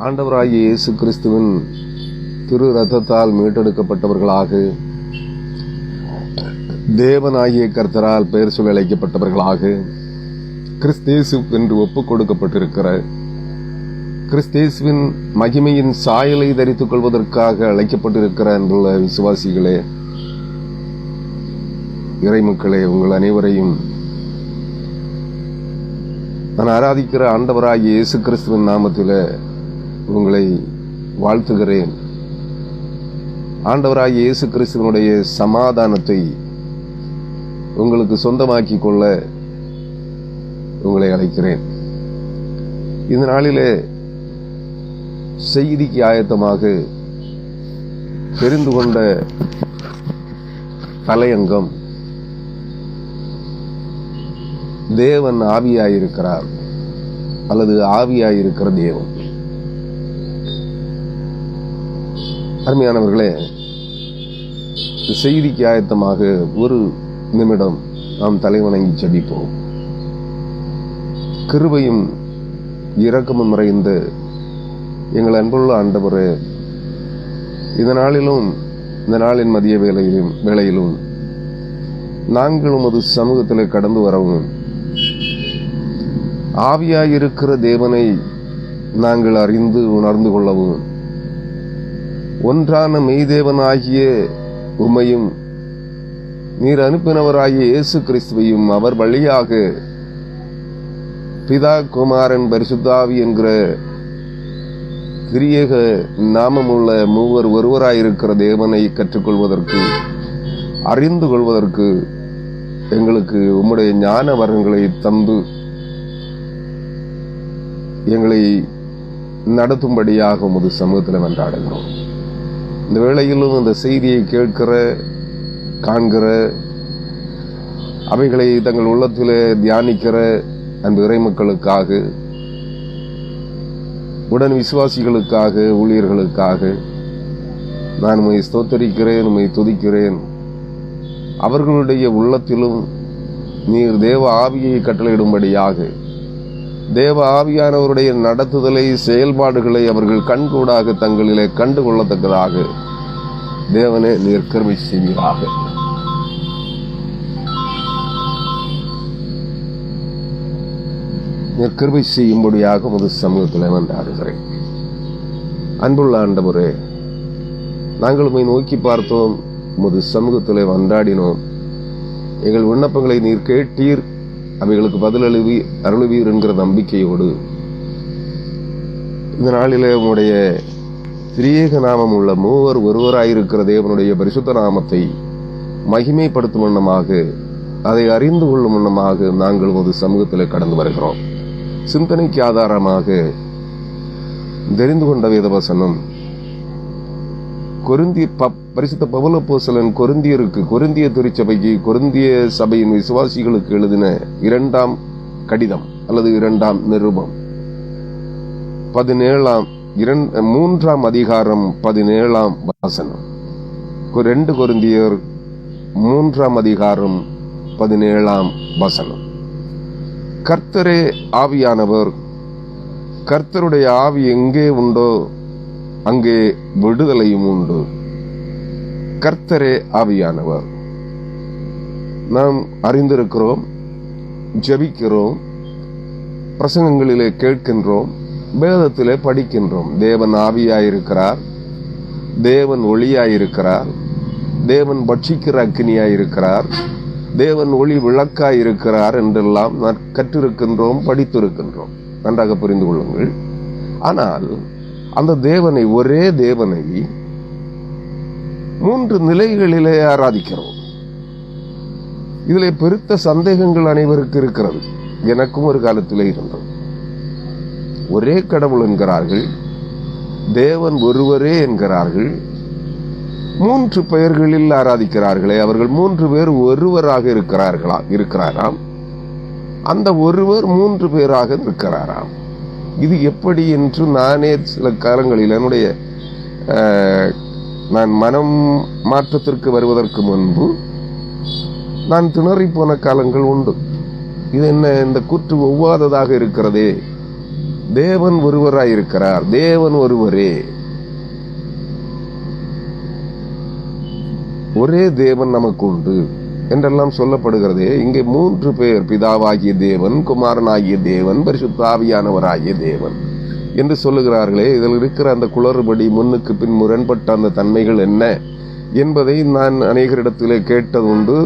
ஆண்டவராகிய இயேசு கிறிஸ்துவின் திரு ரத்தத்தால் மீட்டெடுக்கப்பட்டவர்களாக, தேவனாகிய கர்த்தரால் பெயர் சொல்லி அழைக்கப்பட்டவர்களாக, கிறிஸ்தேசு என்று ஒப்புக் கொடுக்கப்பட்டிருக்கிற, கிறிஸ்தேசுவின் மகிமையின் சாயலை தரித்துக் கொள்வதற்காக அழைக்கப்பட்டிருக்கிற அன்புள்ள விசுவாசிகளே, இறைமக்களே, உங்கள் அனைவரையும் நான் ஆராதிக்கிற ஆண்டவராகிய இயேசு கிறிஸ்துவின் நாமத்திலே உங்களை வாழ்த்துகிறேன். ஆண்டவராகிய இயேசு கிறிஸ்துவனுடைய சமாதானத்தை உங்களுக்கு சொந்தமாக்கிக் கொள்ள உங்களை அழைக்கிறேன். இந்த நாளிலே செய்திக்கு ஆயத்தமாக தெரிந்து கொண்ட தலையங்கம், தேவன் ஆவியாயிருக்கிறார் அல்லது ஆவியாயிருக்கிற தேவன். அருமையானவர்களே, செய்திக்கு ஆயத்தமாக ஒரு நிமிடம் நாம் தலைவணங்கி ஜெபிப்போம். கிருபையும் இரக்கமும் நிறைந்த எங்கள் அன்புள்ள ஆண்டவரே, இந்த நாளிலும் இந்த நாளின் மதிய வேளையிலும் நாங்களும் அது சமூகத்தில் கடந்து வரவும், ஆவியாயிருக்கிற தேவனை நாங்கள் அறிந்து உணர்ந்து கொள்ளவும், ஒன்றான மெய்தேவனாகிய உம்மையும் நீர் அனுப்பினவராகிய இயேசு கிறிஸ்துவையும் அவர் வழியாக பிதா, குமாரன், பரிசுத்தாவி என்கிற திரியேக நாமமுள்ள மூவர் ஒருவராயிருக்கிற தேவனை கற்றுக்கொள்வதற்கு, அறிந்து கொள்வதற்கு எங்களுக்கு உம்முடைய ஞான வரங்களை தந்து எங்களை நடத்தும்படியாக உமது சமூகத்தில் மன்றாடுகிறோம். இந்த வேளையிலும் இந்த செய்தியை கேட்கிற, காண்கிற, அவைகளை தங்கள் உள்ளத்திலே தியானிக்கிற அன்பு இறைமக்களுக்காக, உடன் விசுவாசிகளுக்காக, ஊழியர்களுக்காக நான் உம்மை ஸ்தோத்தரிக்கிறேன், உம்மை துதிக்கிறேன். அவர்களுடைய உள்ளத்திலும் நீர் தேவ ஆவியை கட்டளையிடும்படியாக, தேவ ஆவியானவருடைய நடத்துதலை, செயல்பாடுகளை அவர்கள் கண்கூடாக தங்களிலே கண்டு கொள்ளத்தக்கதாக தேவனே நீர் கிருபை செய்வீராக. நீர் கிருபை செய்யும்படியாக உமது சமூகத்தில் மன்றாடுகிறேன். அன்புள்ள ஆண்டவரே, நாங்கள் உம்மை நோக்கி பார்த்தோம், உமது சமூகத்திலே மன்றாடினோம். எங்கள் விண்ணப்பங்களை நீர் கேட்டீர், அவைகளுக்கு பதில் அருளுவீர் என்கிற நம்பிக்கையோடு இந்த நாளிலே உம்முடைய திரியேக நாமம் உள்ள மூவர் ஒருவராயிருக்கிற தேவனுடைய பரிசுத்த நாமத்தை மகிமைப்படுத்தும் வண்ணமாக, அதை அறிந்து கொள்ளும் வண்ணமாக நாங்கள் ஒரு சமூகத்தில் கடந்து வருகிறோம். சிந்தனைக்கு ஆதாரமாக தெரிந்து கொண்ட வேதவசனம், பரிசுத்த பவுல் அப்போஸ்தலன் கொரிந்திய திருச்சபைக்கு, கொரிந்திய சபையின் விசுவாசிகளுக்கு எழுதின 2ஆம் கடிதம் அல்லது 2ஆம் நிருபம் 3ஆம் அதிகாரம் 17ஆம் வசனம். 2 கொரிந்தியர் 3ஆம் அதிகாரம் 17ஆம் வசனம். கர்த்தரே ஆவியானவர், கர்த்தருடைய ஆவி எங்கே உண்டோ அங்கே விடுதலையும் உண்டு. கர்த்தரே ஆவியானவர். நாம் அறிந்திருக்கிறோம், ஜெபிக்கிறோம், பிரசங்கங்களிலே கேட்கின்றோம், வேதத்திலே படிக்கின்றோம். தேவன் ஆவியாயிருக்கிறார், தேவன் ஒளியாயிருக்கிறார், தேவன் பட்சிக்கிற அக்கினியாயிருக்கிறார், தேவன் ஒளி விளக்காயிருக்கிறார் என்றெல்லாம் நாம் கற்றிருக்கின்றோம், படித்திருக்கின்றோம். நன்றாக புரிந்து கொள்ளுங்கள். ஆனால் அந்த தேவனை, ஒரே தேவனை 3 நிலைகளிலே ஆராதிக்கிறோம். இதிலே பெருத்த சந்தேகங்கள் அனைவருக்கு இருக்கிறது. எனக்கும் ஒரு காலத்திலே இருந்தது. ஒரே கடவுள் என்கிறார்கள், தேவன் ஒருவரே என்கிறார்கள், 3 பெயர்களில் ஆராதிக்கிறார்களே, அவர்கள் 3 பேர் ஒருவராக இருக்கிறாராம். அந்த ஒருவர் 3 பேராக இருக்கிறாராம். இது எப்படி என்று நானே சில காலங்களில் நான் மனம் மாற்றத்திற்கு வருவதற்கு முன்பு நான் திணறி போன காலங்கள் உண்டு. இது என்ன, இந்த கூற்று ஒவ்வாததாக இருக்கிறதே தேவன் ஒருவராயிருக்கிறார், தேவன் ஒருவரே, ஒரே தேவன் நமக்கு உண்டு என்றெல்லாம் சொல்லப்படுகிறதே. இங்கே 3 பேர், பிதாவாகிய தேவன், குமாரனாகிய தேவன், பரிசுத்த ஆவியானவராகிய தேவன் என்று சொல்லுகிறார்களே. இதில் இருக்கிற அந்த குளறுபடி, முன்னுக்கு பின் முரண்பட்ட அந்த தன்மைகள் என்ன என்பதை நான் அநேகரிடத்திலே கேட்டதுண்டு,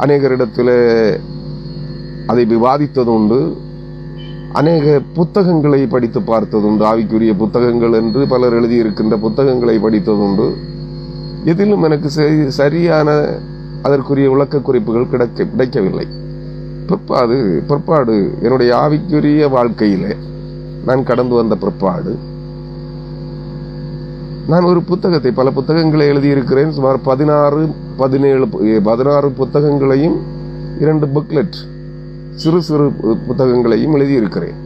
அநேகரிடத்திலே அதை விவாதித்ததுண்டு, அநேக புத்தகங்களை படித்து பார்த்ததுண்டு. ஆவிக்குரிய புத்தகங்கள் என்று பலர் எழுதியிருக்கின்ற புத்தகங்களை படித்ததுண்டு. இதிலும் எனக்கு சரியான அதற்குரிய விளக்க குறிப்புகள் கிடைக்கவில்லை. பிற்பாடு என்னுடைய ஆவிக்குரிய வாழ்க்கையிலே நான் கடந்து வந்த பிற்பாடு நான் ஒரு புத்தகத்தை, பல புத்தகங்களை எழுதியிருக்கிறேன். சுமார் 16 புத்தகங்களையும் 2 புக்லெட், சிறு சிறு புத்தகங்களையும் எழுதியிருக்கிறேன்.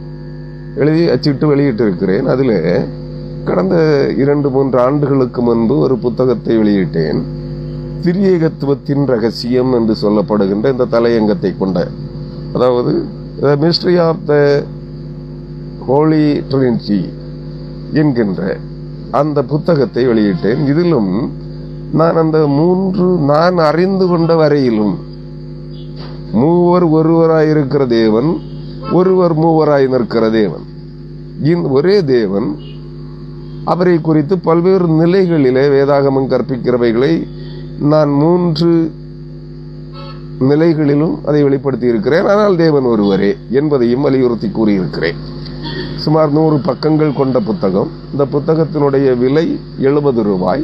எழுதி அச்சிட்டு வெளியிட்டு இருக்கிறேன். அதில் கடந்த 2-3 ஆண்டுகளுக்கு முன்பு ஒரு புத்தகத்தை வெளியிட்டேன். திரியேகத்துவத்தின் ரகசியம் என்று சொல்லப்படுகின்ற இந்த தலையங்கத்தை கொண்ட, அதாவது mystery of the holy trinity என்கின்ற அந்த புத்தகத்தை வெளியிட்டேன். இதிலும் நான் அந்த 3 நான் அறிந்து கொண்ட வரையிலும் மூவர் ஒருவராயிருக்கிற தேவன், ஒருவர் மூவராய் நிற்கிற தேவன், ஒரே தேவன், அவரை குறித்து பல்வேறு நிலைகளிலே வேதாகமம் கற்பிக்கிறவைகளை நான் 3 நிலைகளிலும் அதை வெளிப்படுத்தி இருக்கிறேன். ஆனால் தேவன் ஒருவரே என்பதையும் வலியுறுத்தி கூறியிருக்கிறேன். சுமார் 100 பக்கங்கள் கொண்ட புத்தகம். இந்த புத்தகத்தினுடைய விலை 70 ரூபாய்.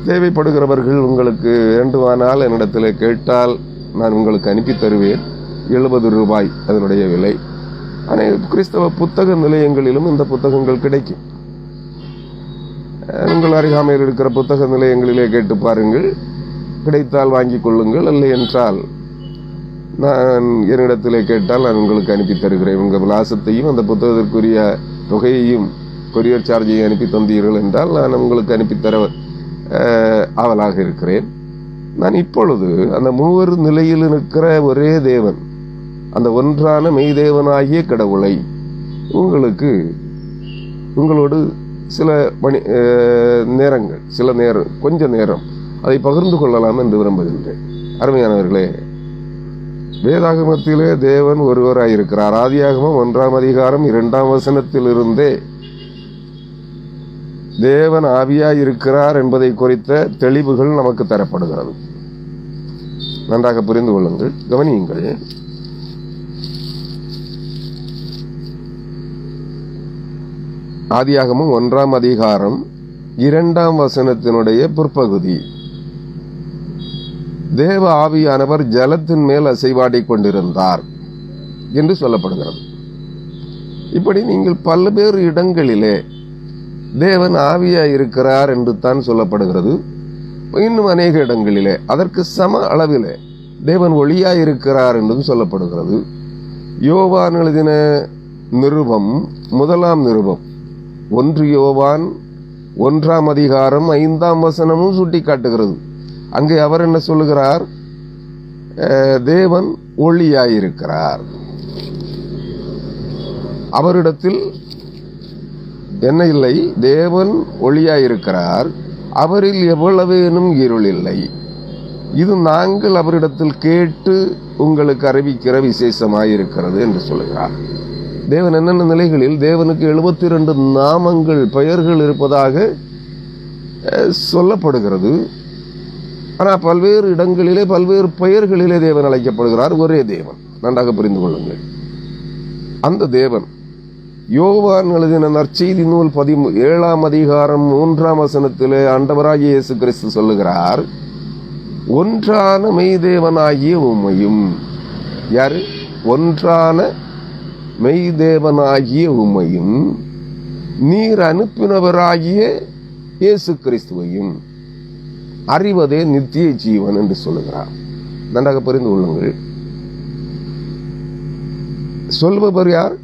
தேவைப்படுகிறவர்கள் உங்களுக்கு வேண்டுமானால் என்னிடத்தில் கேட்டால் நான் உங்களுக்கு அனுப்பி தருவேன். 70 ரூபாய் அதனுடைய விலை. அநேக கிறிஸ்தவ புத்தக நிலையங்களிலும் இந்த புத்தகங்கள் கிடைக்கும். உங்கள் அருகாமையில் இருக்கிற புத்தக நிலையங்களிலே கேட்டு பாருங்கள். கிடைத்தால் வாங்கிக் கொள்ளுங்கள், இல்லை என்றால் நான் என்னிடத்திலே கேட்டால் நான் உங்களுக்கு அனுப்பி தருகிறேன். உங்கள் விலாசத்தையும் அந்த புத்தகத்திற்குரிய தொகையையும் கொரியர் சார்ஜையும் அனுப்பி தந்தீர்கள் என்றால் நான் உங்களுக்கு அனுப்பித்தர ஆவலாக இருக்கிறேன். நான் இப்பொழுது அந்த 3 நிலையில் இருக்கிற ஒரே தேவன், அந்த ஒன்றான மெய்தேவனாகிய கடவுளை உங்களோடு சில கொஞ்ச நேரம் அதை பகிர்ந்து கொள்ளலாம் என்று விரும்புகின்றேன். அருமையானவர்களே, வேதாகமத்திலே தேவன் ஒருவராயிருக்கிறார். ஆதியாகமம் 1ஆம் அதிகாரம் 2ஆம் வசனத்திலிருந்தே தேவன் ஆவியாயிருக்கிறார் என்பதை குறித்த தெளிவுகள் நமக்கு தரப்படுகிறது. நன்றாக புரிந்து கொள்ளுங்கள், கவனியுங்கள். ஆதியாகமம் 1ஆம் அதிகாரம் 2ஆம் வசனத்தினுடைய பிற்பகுதி, தேவ ஆவியானவர் ஜலத்தின் மேல் அசைவாடிக் கொண்டிருந்தார் என்று சொல்லப்படுகிறது. இப்படி நீங்கள் பல்வேறு இடங்களிலே தேவன் ஆவியாயிருக்கிறார் என்று தான் சொல்லப்படுகிறது. இன்னும் அநேக இடங்களிலே அதற்கு சம அளவிலே தேவன் ஒளியாயிருக்கிறார் என்றும் சொல்லப்படுகிறது. யோவான் எழுதின நிருபம், 1ஆம் நிருபம், 1 யோவான் 1ஆம் அதிகாரம் 5ஆம் வசனமும் சுட்டி காட்டுகிறது. அங்கே அவர் என்ன சொல்லுகிறார்? தேவன் ஒளியாயிருக்கிறார். அவரிடத்தில் என்ன இல்லை? தேவன் ஒளியாயிருக்கிறார், அவரில் எவ்வளவேனும் இருள் இல்லை. இது நாங்கள் அவரிடத்தில் கேட்டு உங்களுக்கு அறிவிக்கிற விசேஷமாயிருக்கிறது என்று சொல்லுகிறார். தேவன் என்னென்ன நிலைகளில், தேவனுக்கு 72 நாமங்கள், பெயர்கள் இருப்பதாக சொல்லப்படுகிறது. ஆனால் பல்வேறு இடங்களிலே பல்வேறு பெயர்களிலே தேவன் அழைக்கப்படுகிறார். ஒரே தேவன். நன்றாக புரிந்து கொள்ளுங்கள். அந்த தேவன் யோவான் எழுதின நற்செய்தி நூல் 17ஆம் அதிகாரம் 3ஆம் வசனத்திலே ஆண்டவராகிய இயேசு கிறிஸ்து சொல்லுகிறார், ஒன்றான மெய்தேவனாகிய உம்மையும். யாரு? ஒன்றான மெய்தேவனாகிய உம்மையும் நீர் அனுப்பினவராகிய இயேசு கிறிஸ்துவையும் அறிவதே நித்திய ஜீவன் என்று சொல்லுகிறார். நன்றாக புரிந்து கொள்ளுங்கள். சொல்பவர் யார்?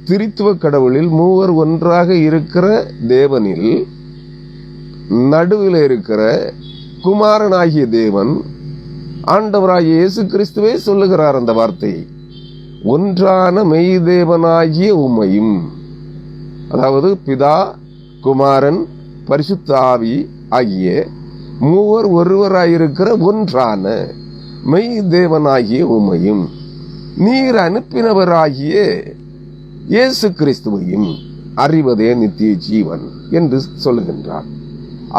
திரித்துவ கடவுளில் மூவர் ஒன்றாக இருக்கிற தேவனில் நடுவில் இருக்கிற குமாரனாகிய தேவன், ஆண்டவராகிய இயேசு கிறிஸ்துவே சொல்லுகிறார் அந்த வார்த்தையை. ஒன்றான மெய்தேவனாகிய உம்மையும், அதாவது பிதா, குமாரன், பரிசுத்த ஆவி ஆகிய மூவர் ஒருவராயிருக்கிற ஒன்றான மெய்தேவனாகிய உம்மையும் நீர் அனுப்பினவராகிய இயேசு கிறிஸ்துவையும் அறிவதே நித்திய ஜீவன் என்று சொல்லுகின்றார்.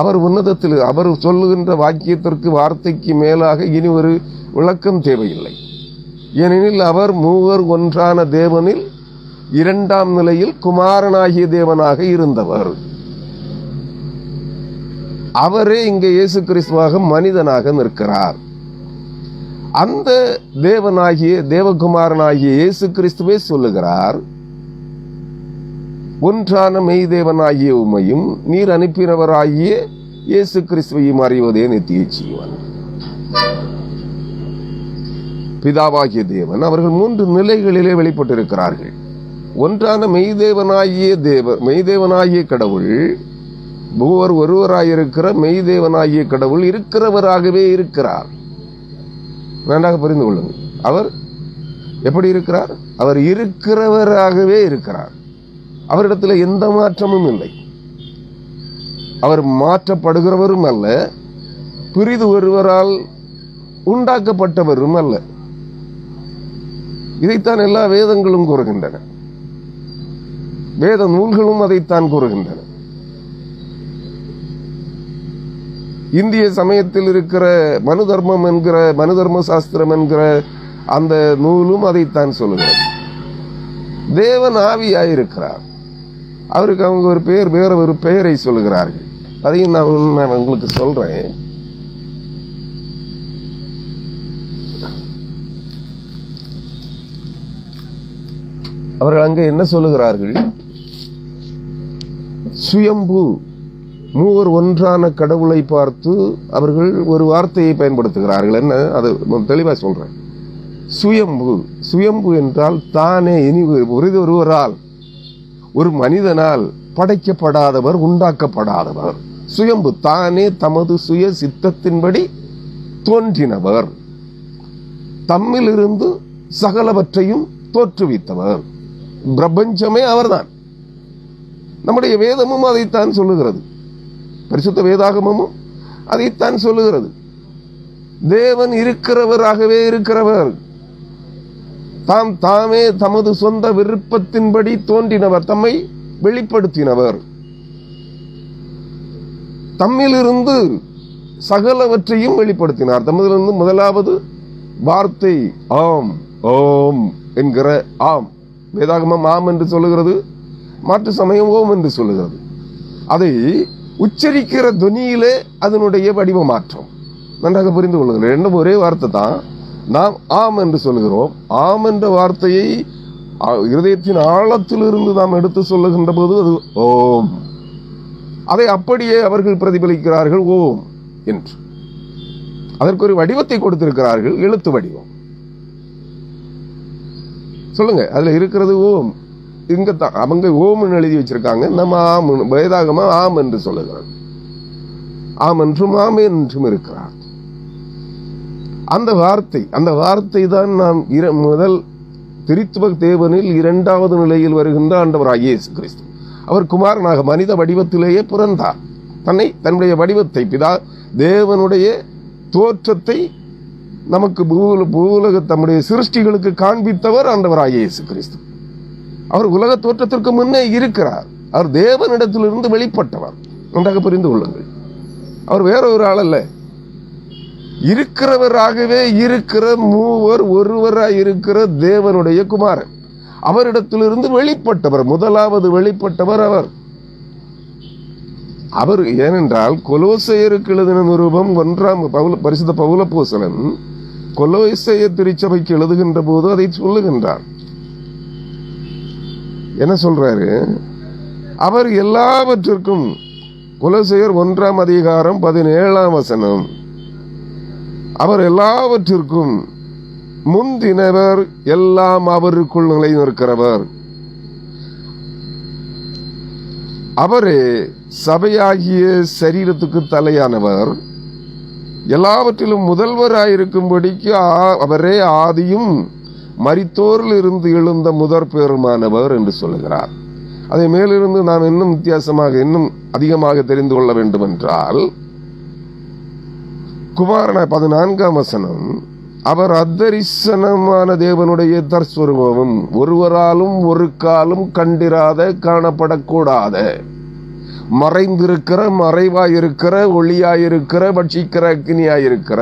அவர் உன்னதத்தில் அவர் சொல்லுகின்ற வாக்கியத்திற்கு, வார்த்தைக்கு மேலாக இனி ஒரு விளக்கம் தேவையில்லை. ஏனெனில் அவர் மூவர் ஒன்றான தேவனில் இரண்டாம் நிலையில் குமாரனாகிய தேவனாக இருந்தவர். அவரே இங்கே இயேசு கிறிஸ்துவாக மனிதனாக நிற்கிறார். அந்த தேவனாகிய தேவகுமாரனாகிய இயேசு கிறிஸ்துவே சொல்லுகிறார், ஒன்றான மெய்தேவனாகிய உம்மையும் நீர் அனுப்பினவராகிய இயேசு கிறிஸ்துவையும் அறிவதே நித்திய ஜீவன். பிதாவாகிய தேவன் அவர்கள் 3 நிலைகளிலே வெளிப்பட்டிருக்கிறார்கள். ஒன்றான மெய்தேவனாகிய கடவுள், மூவர் ஒருவராயிருக்கிற மெய்தேவனாகிய கடவுள் இருக்கிறவராகவே இருக்கிறார். நன்றாக புரிந்து கொள்ளுங்கள். அவர் எப்படி இருக்கிறார்? அவர் இருக்கிறவராகவே இருக்கிறார். அவரிடத்தில் எந்த மாற்றமும் இல்லை. அவர் மாற்றப்படுகிறவரும் அல்ல, பிரிது ஒருவரால் உண்டாக்கப்பட்டவரும் அல்ல. இதைத்தான் எல்லா வேதங்களும் கூறுகின்றன. வேத நூல்களும் அதைத்தான் கூறுகின்றன. இந்திய சமயத்தில் இருக்கிற மனு தர்ம சாஸ்திரம் என்கிற அந்த நூலும் அதைத்தான் சொல்லுகிறது. தேவன் ஆவியாயிருக்கிறார். அவருக்கு அவங்க ஒரு வேற ஒரு பெயரை சொல்லுகிறார்கள். அதையும் நான் உங்களுக்கு சொல்றேன். அவர்கள் அங்கே என்ன சொல்லுகிறார்கள்? சுயம்பு, மூவர் ஒன்றான கடவுளை பார்த்து அவர்கள் ஒரு வார்த்தையை பயன்படுத்துகிறார்கள். என்ன, அது தெளிவா சொல்றேன். சுயம்பு என்றால் தானே, இனி ஒருவரால், ஒரு மனிதனால் படைக்கப்படாதவர், உண்டாக்கப்படாதவர். சுயம்பு, தானே தமது சுய சித்தத்தின்படி தோன்றினவர், தம்மிலிருந்து சகலவற்றையும் தோற்றுவித்தவர். பிரபஞ்சமே அவர்தான். நம்முடைய வேதமும் அதைத்தான் சொல்லுகிறது. பரிசுத்த வேதாகமும் அதைத்தான் சொல்லுகிறது. தேவன் இருக்கிறவராகவே இருக்கிறவர். தாமே தமது சொந்த விருப்பத்தின்படி தோன்றினவர், தம்மை வெளிப்படுத்தினவர், தம்மிலிருந்து சகலவற்றையும் வெளிப்படுத்தினார். தம்மிலிருந்து முதலாவது வார்த்தை ஆம், ஓம் என்கிற ஆம். வேதாகமம் ஆம் என்று சொல்லுகிறது, மாற்று சமயம் ஓம் என்று சொல்லுகிறது. அதை உச்சரிக்கிற துனியிலே அதனுடைய வடிவ மாற்றம். நன்றாக புரிந்து கொள்ளுங்கள். ரெண்டும் ஒரே வார்த்தை தான். நாம் ஆம் என்று சொல்லுகிறோம். ஆம் என்ற வார்த்தையை இருதயத்தின் ஆழத்திலிருந்து நாம் எடுத்து சொல்லுகின்ற போது அது ஓம். அதை அப்படியே அவர்கள் பிரதிபலிக்கிறார்கள் ஓம் என்று. அதற்கு ஒரு வடிவத்தை கொடுத்திருக்கிறார்கள், எழுத்து வடிவம். சொல்லுங்க, அதுல இருக்கிறது ஓம். இங்க அவங்க ஓம் எழுதி வச்சிருக்காங்க, நம்ம ஆம், வேதாகமா ஆம் என்று சொல்லுகிறார். ஆம் என்றும் ஆம் என்றும் இருக்கிறார். அந்த வார்த்தை தான் நாம் முதல் திரித்துவ தேவனில் இரண்டாவது நிலையில் வருகின்ற ஆண்டவராகிய இயேசு கிறிஸ்து. அவர் குமாரனாக மனித வடிவத்திலேயே பிறந்தார். தன்னுடைய வடிவத்தை, பிதா தேவனுடைய தோற்றத்தை நமக்கு பூவுலக தம்முடைய சிருஷ்டிகளுக்கு காண்பித்தவர் ஆண்டவராகிய இயேசு கிறிஸ்து. அவர் உலக தோற்றத்திற்கு முன்னே இருக்கிறார். அவர் தேவனிடத்திலிருந்து வெளிப்பட்டவர். நன்றாக புரிந்து கொள்ளுங்கள். அவர் வேற ஒரு ஆள் அல்ல. இருக்கிறவராகவே இருக்கிற மூவர் ஒருவராய் இருக்கிற தேவனுடைய குமாரன். அவரிடத்திலிருந்து வெளிப்பட்டவர், முதலாவது வெளிப்பட்டவர் அவர். ஏனென்றால் கொலோசையருக்கு எழுதின நிருபம் 1 பரிசுத்த பவுல் அப்போஸ்தலன் கொலோசைய திருச்சபைக்கு எழுதுகின்ற போது அதை சொல்லுகின்றார். என்ன சொல்றாரு? அவர் எல்லாவற்றிற்கும், கொலோசையர் 1:17 அவர் எல்லாவற்றிற்கும் முந்தினவர், எல்லாம் அவருக்குள் நிலை நிற்கிறவர். அவரே சபையாகிய சரீரத்துக்கு தலையானவர். எல்லாவற்றிலும் முதல்வராயிருக்கும்படிக்கு அவரே ஆதியும் மரித்தோரில் இருந்து எழுந்த முதற் பேருமானவர் என்று சொல்லுகிறார். அதை மேலிருந்து நாம் இன்னும் வித்தியாசமாக இன்னும் அதிகமாக தெரிந்து கொள்ள வேண்டும் என்றால், குமாரன 14ஆம் வசனம், அவர் அத்தரிசனமான தேவனுடைய தற்ஸ்வரூபமும் ஒருவராலும் ஒரு காலும் கண்டிராத காணப்படக்கூடாத மறைந்திருக்கிற மறைவாயிருக்கிற ஒளியாயிருக்கிற பட்சிக்கிற அக்னியாயிருக்கிற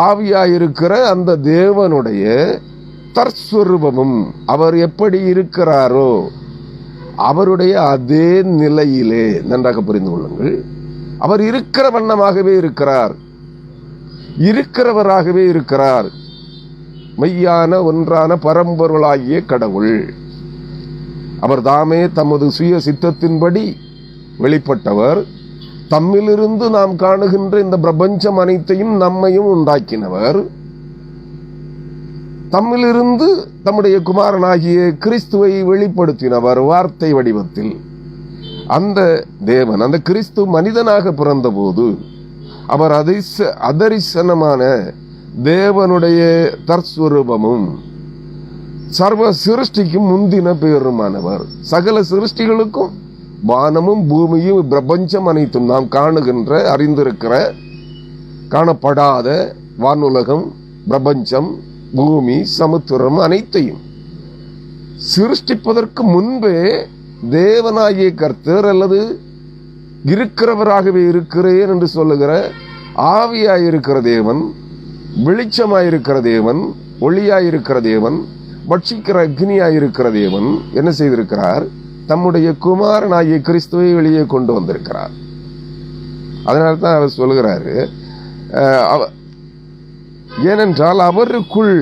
ஆவியாயிருக்கிற அந்த தேவனுடைய தற்ஸ்வரூபமும் அவர் எப்படி இருக்கிறாரோ அவருடைய அதே நிலையிலே, நன்றாக புரிந்து கொள்ளுங்கள், அவர் இருக்கிற வண்ணமாகவே இருக்கிறார், இருக்கிறவராகவே இருக்கிறார். மெய்யான ஒன்றான பரம்பொருளாகிய கடவுள் அவர் தாமே தமது சுய சித்தத்தின்படி வெளிப்பட்டவர். தம்மிலிருந்து நாம் காணுகின்ற இந்த பிரபஞ்சம் அனைத்தையும் நம்மையும் உண்டாக்கினவர். தம்மிலிருந்து தம்முடைய குமாரனாகிய கிறிஸ்துவை வெளிப்படுத்தினவர் வார்த்தை வடிவத்தில். அந்த தேவன், அந்த கிறிஸ்து மனிதனாக பிறந்தபோது அவர் அதரிசனமான தேவனுடைய தற்ஸ்வரூபமும் சர்வ சிருஷ்டிக்கும் முந்தின பேருமானவர். சகல சிருஷ்டிகளுக்கும் வானமும் பூமியும் பிரபஞ்சம் அனைத்தும் நாம் காணுகின்ற அறிந்திருக்கிற காணப்படாத வானுலகம், பிரபஞ்சம், பூமி, சமுத்திரம் அனைத்தையும் சிருஷ்டிப்பதற்கு முன்பே தேவனாகிய கர்த்தர் அல்லது இருக்கிறவராகவே இருக்கிறேன் என்று சொல்லுகிற ஆவியாயிருக்கிற தேவன், வெளிச்சமாயிருக்கிற தேவன், ஒளியாயிருக்கிற தேவன், பட்சிக்கிற அக்னியாயிருக்கிற தேவன் என்ன செய்திருக்கிறார்? தம்முடைய குமாரனாகிய கிறிஸ்துவை வெளியே கொண்டு வந்திருக்கிறார். அதனால்தான் அவர் சொல்லுகிறாரு, ஏனென்றால் அவருக்குள்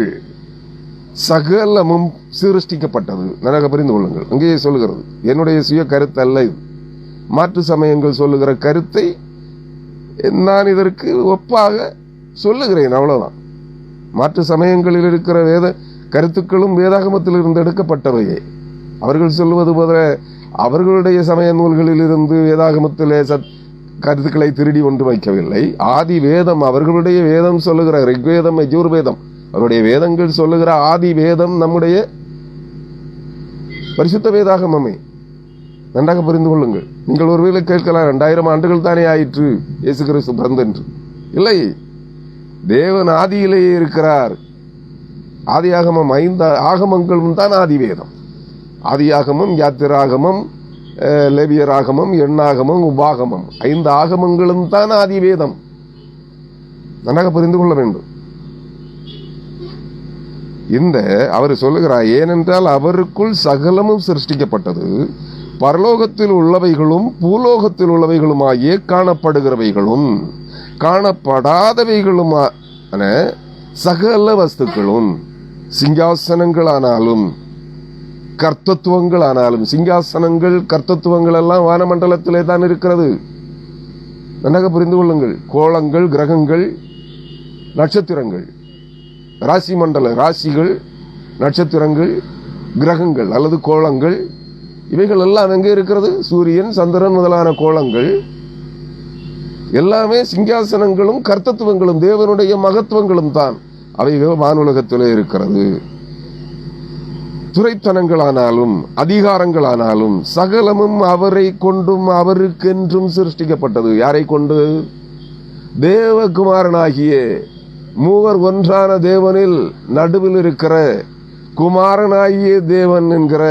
சகலமும் சிருஷ்டிக்கப்பட்டது. நன்றாக புரிந்து கொள்ளுங்கள். அங்கேயே சொல்லுகிறது, என்னுடைய சுய கருத்து அல்ல இது. மாற்று சமயங்கள் சொல்லுகிற கருத்தை நான் இதற்கு ஒப்பாக சொல்லுகிறேன், அவ்வளவுதான். மாற்று சமயங்களில் இருக்கிற வேத கருத்துக்களும் வேதாகமத்தில் இருந்து எடுக்கப்பட்டவையே. அவர்கள் சொல்லுவது போல அவர்களுடைய சமய நூல்களில் இருந்து வேதாகமத்திலே கருத்துக்களை திருடி ஒன்று வைக்கவில்லை. ஆதி வேதம், அவர்களுடைய வேதம் சொல்லுகிற ரிக்வேதம், யஜுர்வேதம், அவருடைய வேதங்கள் சொல்லுகிற ஆதி வேதம் நம்முடைய பரிசுத்த வேதாகமமே. நன்றாக புரிந்து கொள்ளுங்கள். நீங்கள் ஒருவேளை கேட்கலாம், 2000 ஆண்டுகள் தானே ஆயிற்று இயேசு கிறிஸ்து பிறந்தென்று. இல்லை, தேவன் ஆதியிலேயே இருக்கிறார். ஆதியாகமம் 5 ஆகமங்களும் தான் ஆதி வேதம். ஆதியாகமம், யாத்திராகமம், லேவியராகமம், எண்ணாகமம், உபாகமம் 5 ஆகமங்களும் தான் ஆதி வேதம். நன்றாக புரிந்து கொள்ள வேண்டும். இந்த அவர் சொல்லுகிறார், ஏனென்றால் அவருக்குள் சகலமும் சிருஷ்டிக்கப்பட்டது, பரலோகத்தில் உள்ளவைகளும் பூலோகத்தில் உள்ளவைகளுமாகிய காணப்படுகிறவைகளும் காணப்படாதவைகளுமான சகல வஸ்துக்களும், சிங்காசனங்களானாலும் கர்த்தத்துவங்களானாலும், சிங்காசனங்கள் கர்த்தத்துவங்கள் எல்லாம் வானமண்டலத்திலே தான் இருக்கிறது. நன்றாக புரிந்து கொள்ளுங்கள். கோளங்கள், கிரகங்கள், நட்சத்திரங்கள், ராசி மண்டல ராசிகள், நட்சத்திரங்கள், கிரகங்கள் அல்லது கோளங்கள், இவைகள் எல்லாம் எங்கே இருக்கிறது? சூரியன், சந்திரன் முதலான கோளங்கள் எல்லாமே சிங்காசனங்களும் கர்த்தத்துவங்களும் தேவனுடைய மகத்துவங்களும் தான். அவைகள் வானுலகத்திலே இருக்கிறது. துரைத்தனங்களானாலும் அதிகாரங்களானாலும் சகலமும் அவரை கொண்டும் அவருக்கென்றும் சிருஷ்டிக்கப்பட்டது. யாரை கொண்டு? தேவகுமாரனாகிய மூவர் ஒன்றான தேவனில் நடுவில் இருக்கிற குமாரனாகிய தேவன் என்கிற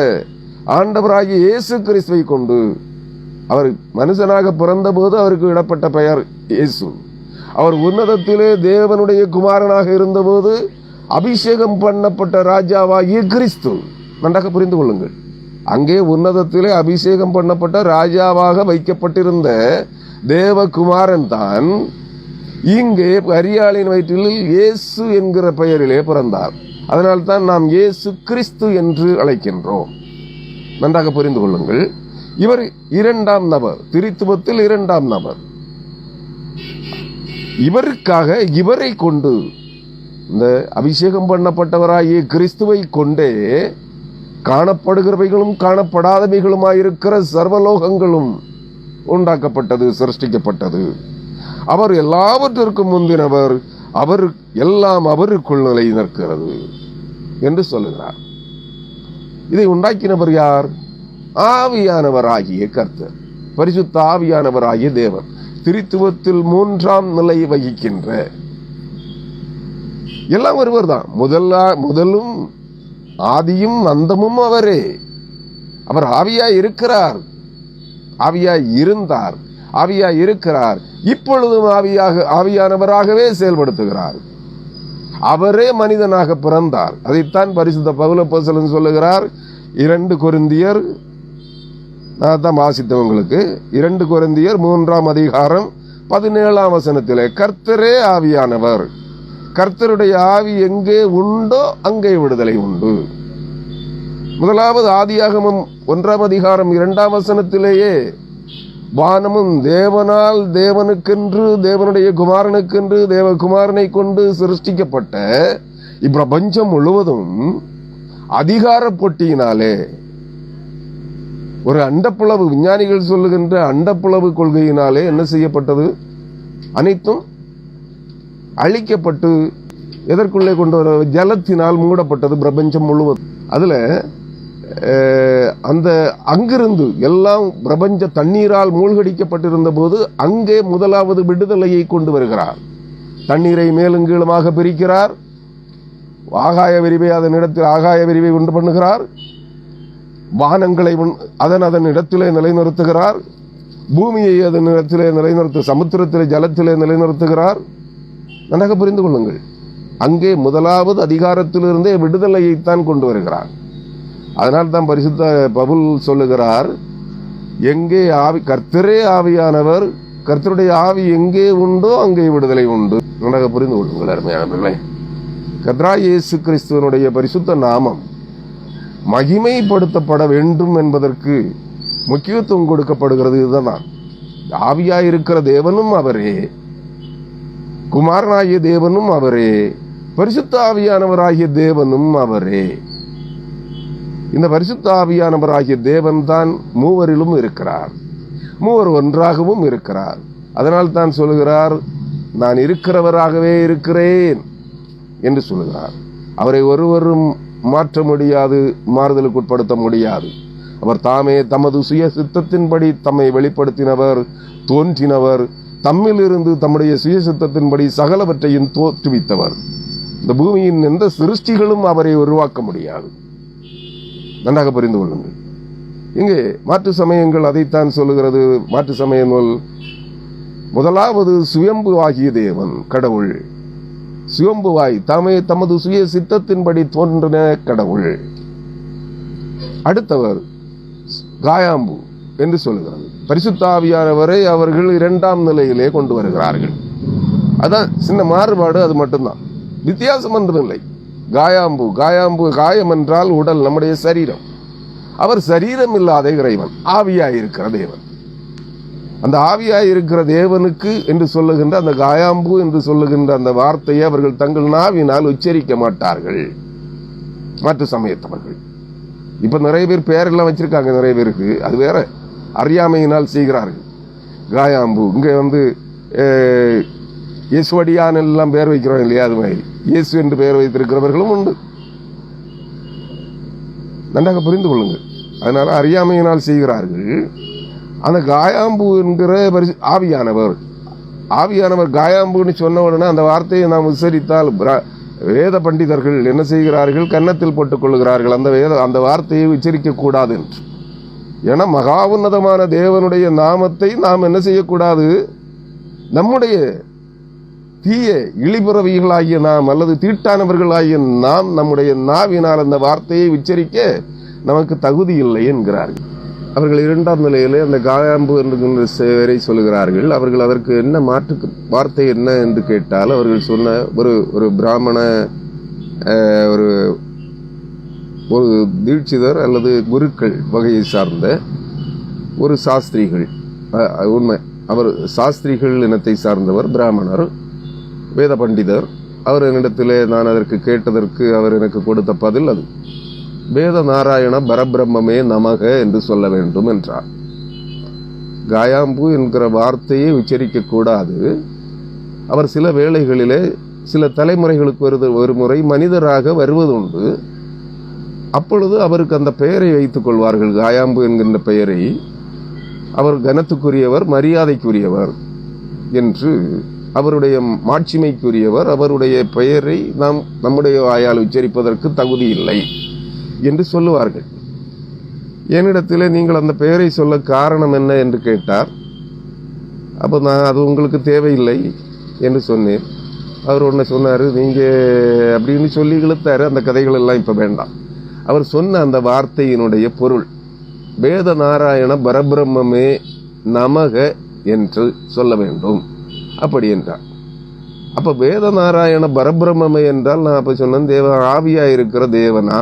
ஆண்டவராகிய இயேசு கிறிஸ்துவை கொண்டு. அவர் மனுஷனாக பிறந்த போது அவருக்கு இடப்பட்ட பெயர் இயேசு. அவர் உன்னதத்திலே தேவனுடைய குமாரனாக இருந்தபோது அபிஷேகம் பண்ணப்பட்ட ராஜாவாகிய கிறிஸ்து. நன்றாக புரிந்து கொள்ளுங்கள். அங்கே உன்னதத்திலே அபிஷேகம் பண்ணப்பட்ட ராஜாவாக வைக்கப்பட்டிருந்த தேவகுமாரன் தான் இங்கே அரியாளின் வயிற்றில் இயேசு என்கிற பெயரிலே பிறந்தார். அதனால்தான் நாம் இயேசு கிறிஸ்து என்று அழைக்கின்றோம். நன்றாக புரிந்து கொள்ளுங்கள். இவர் 2ஆம் நபர், திரித்துவத்தில் 2ஆம் நபர். இவருக்காக இவரை கொண்டு, இந்த அபிஷேகம் பண்ணப்பட்டவராகிய கிறிஸ்துவை கொண்டே காணப்படுகிறவைகளும் காணப்படாதவைகளுமாயிருக்கிற சர்வலோகங்களும் உண்டாக்கப்பட்டது, சிருஷ்டிக்கப்பட்டது. அவர் எல்லாவற்றிற்கும் முந்தினவர், அவர் எல்லாம் அவருக்குள் நிலை நிற்கிறது. என்று சொல்லுகிறார். இதை உண்டாக்கினவர் யார்? ஆவியானவராகிய கர்த்தர், பரிசுத்த ஆவியானவராகிய தேவன், திரித்துவத்தில் மூன்றாம் நிலை வகிக்கின்ற எல்லாம் ஒருவர் தான். முதலும் ஆதியும் அந்தமும் அவரே. அவர் ஆவியாய் இருக்கிறார், ஆவியாய் இருந்தார், ஆவியாய் இருக்கிறார், இப்பொழுதும் ஆவியானவராகவே செயல்படுத்துகிறார். அவரே மனிதனாக பிறந்தார். அதைத்தான் பரிசுத்த பவுல் அப்போஸ்தலன் சொல்லுகிறார். 2 கொரிந்தியர், நான் தான் வாசித்தவங்களுக்கு, 2 கொரிந்தியர் 3ஆம் அதிகாரம் 17ஆம் வசனத்திலே, கர்த்தரே ஆவியானவர், கர்த்தருடைய ஆவி எங்கே உண்டோ அங்கே விடுதலை உண்டு. முதலாவது ஆதியாகமம் 1ஆம் அதிகாரம் 2ஆம் வசனத்திலேயே வானமும் தேவனால் தேவனுக்கென்று தேவனுடைய குமாரனுக்கென்று தேவகுமாரனை கொண்டு சிருஷ்டிக்கப்பட்ட இப்பிரபஞ்சம் முழுவதும் அதிகார போட்டியினாலே, ஒரு அண்டப்புலவு, விஞ்ஞானிகள் சொல்லுகின்ற அண்டப்புலவு கொள்கையினாலே என்ன செய்யப்பட்டது? அனைத்தும் அழிக்கப்பட்டு எதற்குள்ளே கொண்டு வர? ஜலத்தினால் மூடப்பட்டது பிரபஞ்சம் முழுவதும். அதுல அந்த அங்கிருந்து எல்லாம் பிரபஞ்ச தண்ணீரால் மூழ்கடிக்கப்பட்டிருந்த போது அங்கே முதலாவது விடுதலையை கொண்டு வருகிறார். தண்ணீரை மேலும் கீழுமாக பிரிக்கிறார். ஆகாய விரிவை அதன் இடத்தில் ஆகாய விரிவை உண்டு பண்ணுகிறார். வானங்களை அதன் இடத்திலே நிலைநிறுத்துகிறார். பூமியை அதன் இடத்திலே நிலைநிறுத்து, சமுத்திரத்திலே ஜலத்திலே நிலைநிறுத்துகிறார். நன்றாக புரிந்து கொள்ளுங்கள், அங்கே முதலாவது அதிகாரத்திலிருந்தே விடுதலையைத்தான் கொண்டு வருகிறார். அதனால் தான் பரிசுத்த பவுல் சொல்லுகிறார், எங்கே ஆவி, கர்த்தரே ஆவியானவர், கர்த்தருடைய ஆவி எங்கே உண்டோ அங்கே விடுதலை உண்டு. நன்றாக புரிந்து கொள்ளுங்கள் அருமையானவர்களே. கர்த்தராகிய இயேசு கிறிஸ்துவனுடைய பரிசுத்த நாமம் மகிமைப்படுத்தப்பட வேண்டும் என்பதற்கு முக்கியத்துவம் கொடுக்கப்படுகிறது. இதுதான், ஆவியாயிருக்கிற தேவனும் அவரே, குமாரனாகிய தேவனும் அவரே, பரிசுத்த ஆவியானவராகிய தேவனும் அவரே. இந்த பரிசுத்த ஆவியானவராகிய தேவன் தான் மூவரிலும் இருக்கிறார், மூவர் ஒன்றாகவும் இருக்கிறார். அதனால் தான் சொல்லுகிறார், நான் இருக்கிறவராகவே இருக்கிறேன் என்று சொல்லுகிறார். அவரை ஒருவரும் மாற்ற முடியாது, மாறுதலுக்கு உட்படுத்த முடியாது. அவர் தாமே தமது சுய சித்தத்தின்படி தம்மை வெளிப்படுத்தினவர், தோன்றினவர், தம்மிலிருந்து தம்முடைய சுய சித்தத்தின்படி சகலவற்றையும் தோற்றுவித்தவர். இந்த பூமியின் எந்த சிருஷ்டிகளும் அவரை உருவாக்க முடியாது. நன்றாக புரிந்து கொள்ளுங்கள். இங்கே மாற்று சமயங்கள் அதைத்தான் சொல்லுகிறது. மாற்று சமய நூல் முதலாவது சுயம்பு ஆகிய தேவன் கடவுள், சுயம்புவாய் தாமே தமது சுய சித்தத்தின்படி தோன்றின கடவுள். அடுத்தவர் காயாம்பு என்று சொல்லுகிறது. பரிசுத்த ஆவியானவரை அவர்கள் 2ஆம் நிலையிலே கொண்டு வருகிறார்கள். அதான் சின்ன மாறுபாடு, அது மட்டும்தான், வித்தியாசம் ஒன்றுமில்லை. காயாம்பு, காயம் என்றால் உடல், நம்முடைய சரீரம். அவர் சரீரம் இல்லாத இறைவன், ஆவியாயிருக்கிற தேவன். அந்த ஆவியாயிருக்கிற தேவனுக்கு என்று சொல்லுகின்ற அந்த காயாம்பு என்று சொல்லுகின்ற அந்த வார்த்தையை அவர்கள் தங்கள் நாவினால் உச்சரிக்க மாட்டார்கள், மாற்று சமயத்தவர்கள். இப்ப நிறைய பேர் பேரெல்லாம் வச்சிருக்காங்க, நிறைய பேருக்கு அது வேற, அறியாமையினால் செய்கிறார்கள். காயாம்பு, இங்க இயேசுவடியான் எல்லாம் பேர் வைக்கிறோம் இல்லையா, அது மாதிரி இயேசு என்று பெயர் வைத்திருக்கிறவர்களும் உண்டு. நன்றாக புரிந்து கொள்ளுங்கள். அதனால அறியாமையினால் செய்கிறார்கள். அந்த காயாம்பு என்கிற ஆவியானவர், ஆவியானவர் காயாம்புன்னு சொன்ன உடனே அந்த வார்த்தையை நாம் உச்சரித்தால் வேத பண்டிதர்கள் என்ன செய்கிறார்கள்? கன்னத்தில் போட்டுக் கொள்ளுகிறார்கள், அந்த வார்த்தையை உச்சரிக்க கூடாது என்று. ஏன்னா மகா உன்னதமான தேவனுடைய நாமத்தை நாம் என்ன செய்யக்கூடாது? நம்முடைய தீய இழிபுறவிகளாகிய நாம் அல்லது தீட்டானவர்களாகிய நாம் நம்முடைய நாவினால் அந்த வார்த்தையை உச்சரிக்க நமக்கு தகுதி இல்லை என்கிறார்கள். அவர்கள் 2ஆம் நிலையிலே அந்த காயாம்பு என்கின்ற சேவரை சொல்லுகிறார்கள். அவர்கள் அதற்கு என்ன மாற்று வார்த்தை என்ன என்று கேட்டால், அவர்கள் சொன்ன ஒரு பிராமண ஒரு தீட்சிதர் அல்லது குருக்கள் வகையை சார்ந்த ஒரு சாஸ்திரிகள், உண்மை அவர் சாஸ்திரிகள் இனத்தை சார்ந்தவர், பிராமணர், வேத பண்டிதர். அவர் என்னிடத்திலே நான் அதற்கு கேட்டதற்கு அவர் எனக்கு கொடுத்த பதில் அது வேத நாராயண பரபிரம்மே நமக என்று சொல்ல வேண்டும் என்றார். காயாம்பு என்கிற வார்த்தையை உச்சரிக்க கூடாது. அவர் சில வேளைகளிலே சில தலைமுறைகளுக்கு ஒரு முறை மனிதராக வருவதுண்டு. அப்பொழுது அவருக்கு அந்த பெயரை வைத்துக் கொள்வார்கள். காயாம்பு என்கின்ற பெயரை அவர் கனத்துக்குரியவர், மரியாதைக்குரியவர் என்று, அவருடைய மாட்சிமைக்குரியவர், அவருடைய பெயரை நாம் நம்முடைய வாயால் உச்சரிப்பதற்கு தகுதி இல்லை என்று சொல்லுவார்கள். என்னிடத்திலே நீங்கள் அந்த பெயரை சொல்ல காரணம் என்ன என்று கேட்டார். அப்போ நான் அது உங்களுக்கு தேவையில்லை என்று சொன்னேன். அவர் ஒன்று சொன்னார், நீங்கள் அப்படின்னு சொல்லி இழுத்தாரு. அந்த கதைகள் எல்லாம் இப்போ வேண்டாம். அவர் சொன்ன அந்த வார்த்தையினுடைய பொருள், வேத நாராயண பரபிரம்மே நமக என்று சொல்ல வேண்டும் அப்படி என்றார். அப்ப வேத நாராயண பரபிரம்மே என்றால் நான் அப்ப சொன்னேன், தேவ ஆவியா இருக்கிற தேவனா,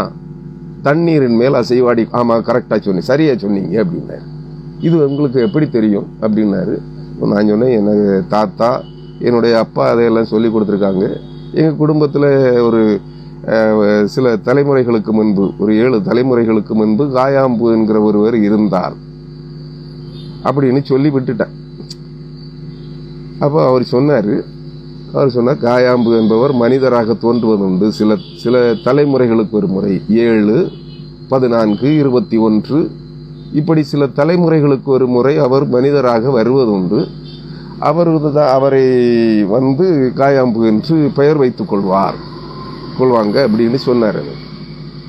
தண்ணீரின் மேல் அசைவாடி. ஆமா, கரெக்டா சொன்னீங்க, சரியா சொன்னீங்க அப்படின்னாரு. இது உங்களுக்கு எப்படி தெரியும் அப்படின்னாரு. நான் சொன்னேன், எனக்கு தாத்தா, என்னுடைய அப்பா அதையெல்லாம் சொல்லி கொடுத்துருக்காங்க. எங்கள் குடும்பத்தில் ஒரு சில தலைமுறைகளுக்கு முன்பு, ஒரு 7 தலைமுறைகளுக்கு முன்பு காயாம்பு என்கிற ஒருவர் இருந்தார் அப்படின்னு சொல்லி விட்டுட்டேன். அப்போ அவர் சொன்னார், காயாம்பு என்பவர் மனிதராக தோன்றுவதுண்டு. சில தலைமுறைகளுக்கு ஒரு முறை 7, 14, 21 இப்படி சில தலைமுறைகளுக்கு ஒரு முறை அவர் மனிதராக வருவதுண்டு. அவரை வந்து காயாம்பு என்று பெயர் வைத்துக் கொள்வாங்க அப்படின்னு சொன்னார்.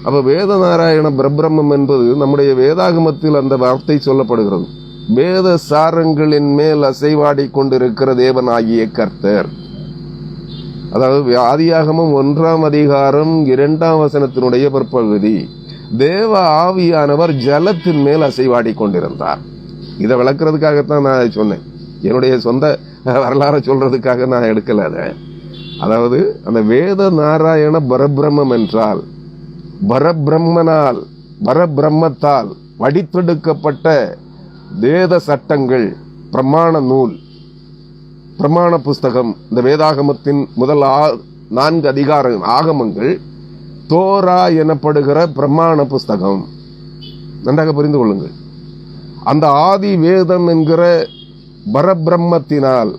அப்ப வேத நாராயண பிரபிரம்மம் என்பது நம்முடைய வேதாகமத்தில் அந்த வார்த்தை சொல்லப்படுகிறது. வேத சாரங்களின் மேல் அசைவாடி கொண்டிருக்கிற தேவனாகிய கர்த்தர். அதாவது ஆதியாகமம் 1ஆம் அதிகாரம் 2ஆம் வசனத்தினுடைய பிற்பகுதி, தேவ ஆவியானவர் ஜலத்தின் மேல் அசைவாடி கொண்டிருந்தார். இதை விளக்குறதுக்காகத்தான் நான் சொன்னேன். என்னுடைய சொந்த வரலாறு சொல்றதுக்காக நான் எடுக்கல அதை. அதாவது அந்த வேத நாராயண பரபிரம்மம் என்றால் பரபிரம்மத்தால் வடித்தெடுக்கப்பட்ட வேத சட்டங்கள், பிரமாண நூல், பிரமாண புஸ்தகம். இந்த வேதாகமத்தின் முதல் 4 அதிகார ஆகமங்கள் தோரா எனப்படுகிற பிரமாண புஸ்தகம். நன்றாக புரிந்து கொள்ளுங்கள். அந்த ஆதி வேதம் என்கிற பரபிரம்மத்தினால்,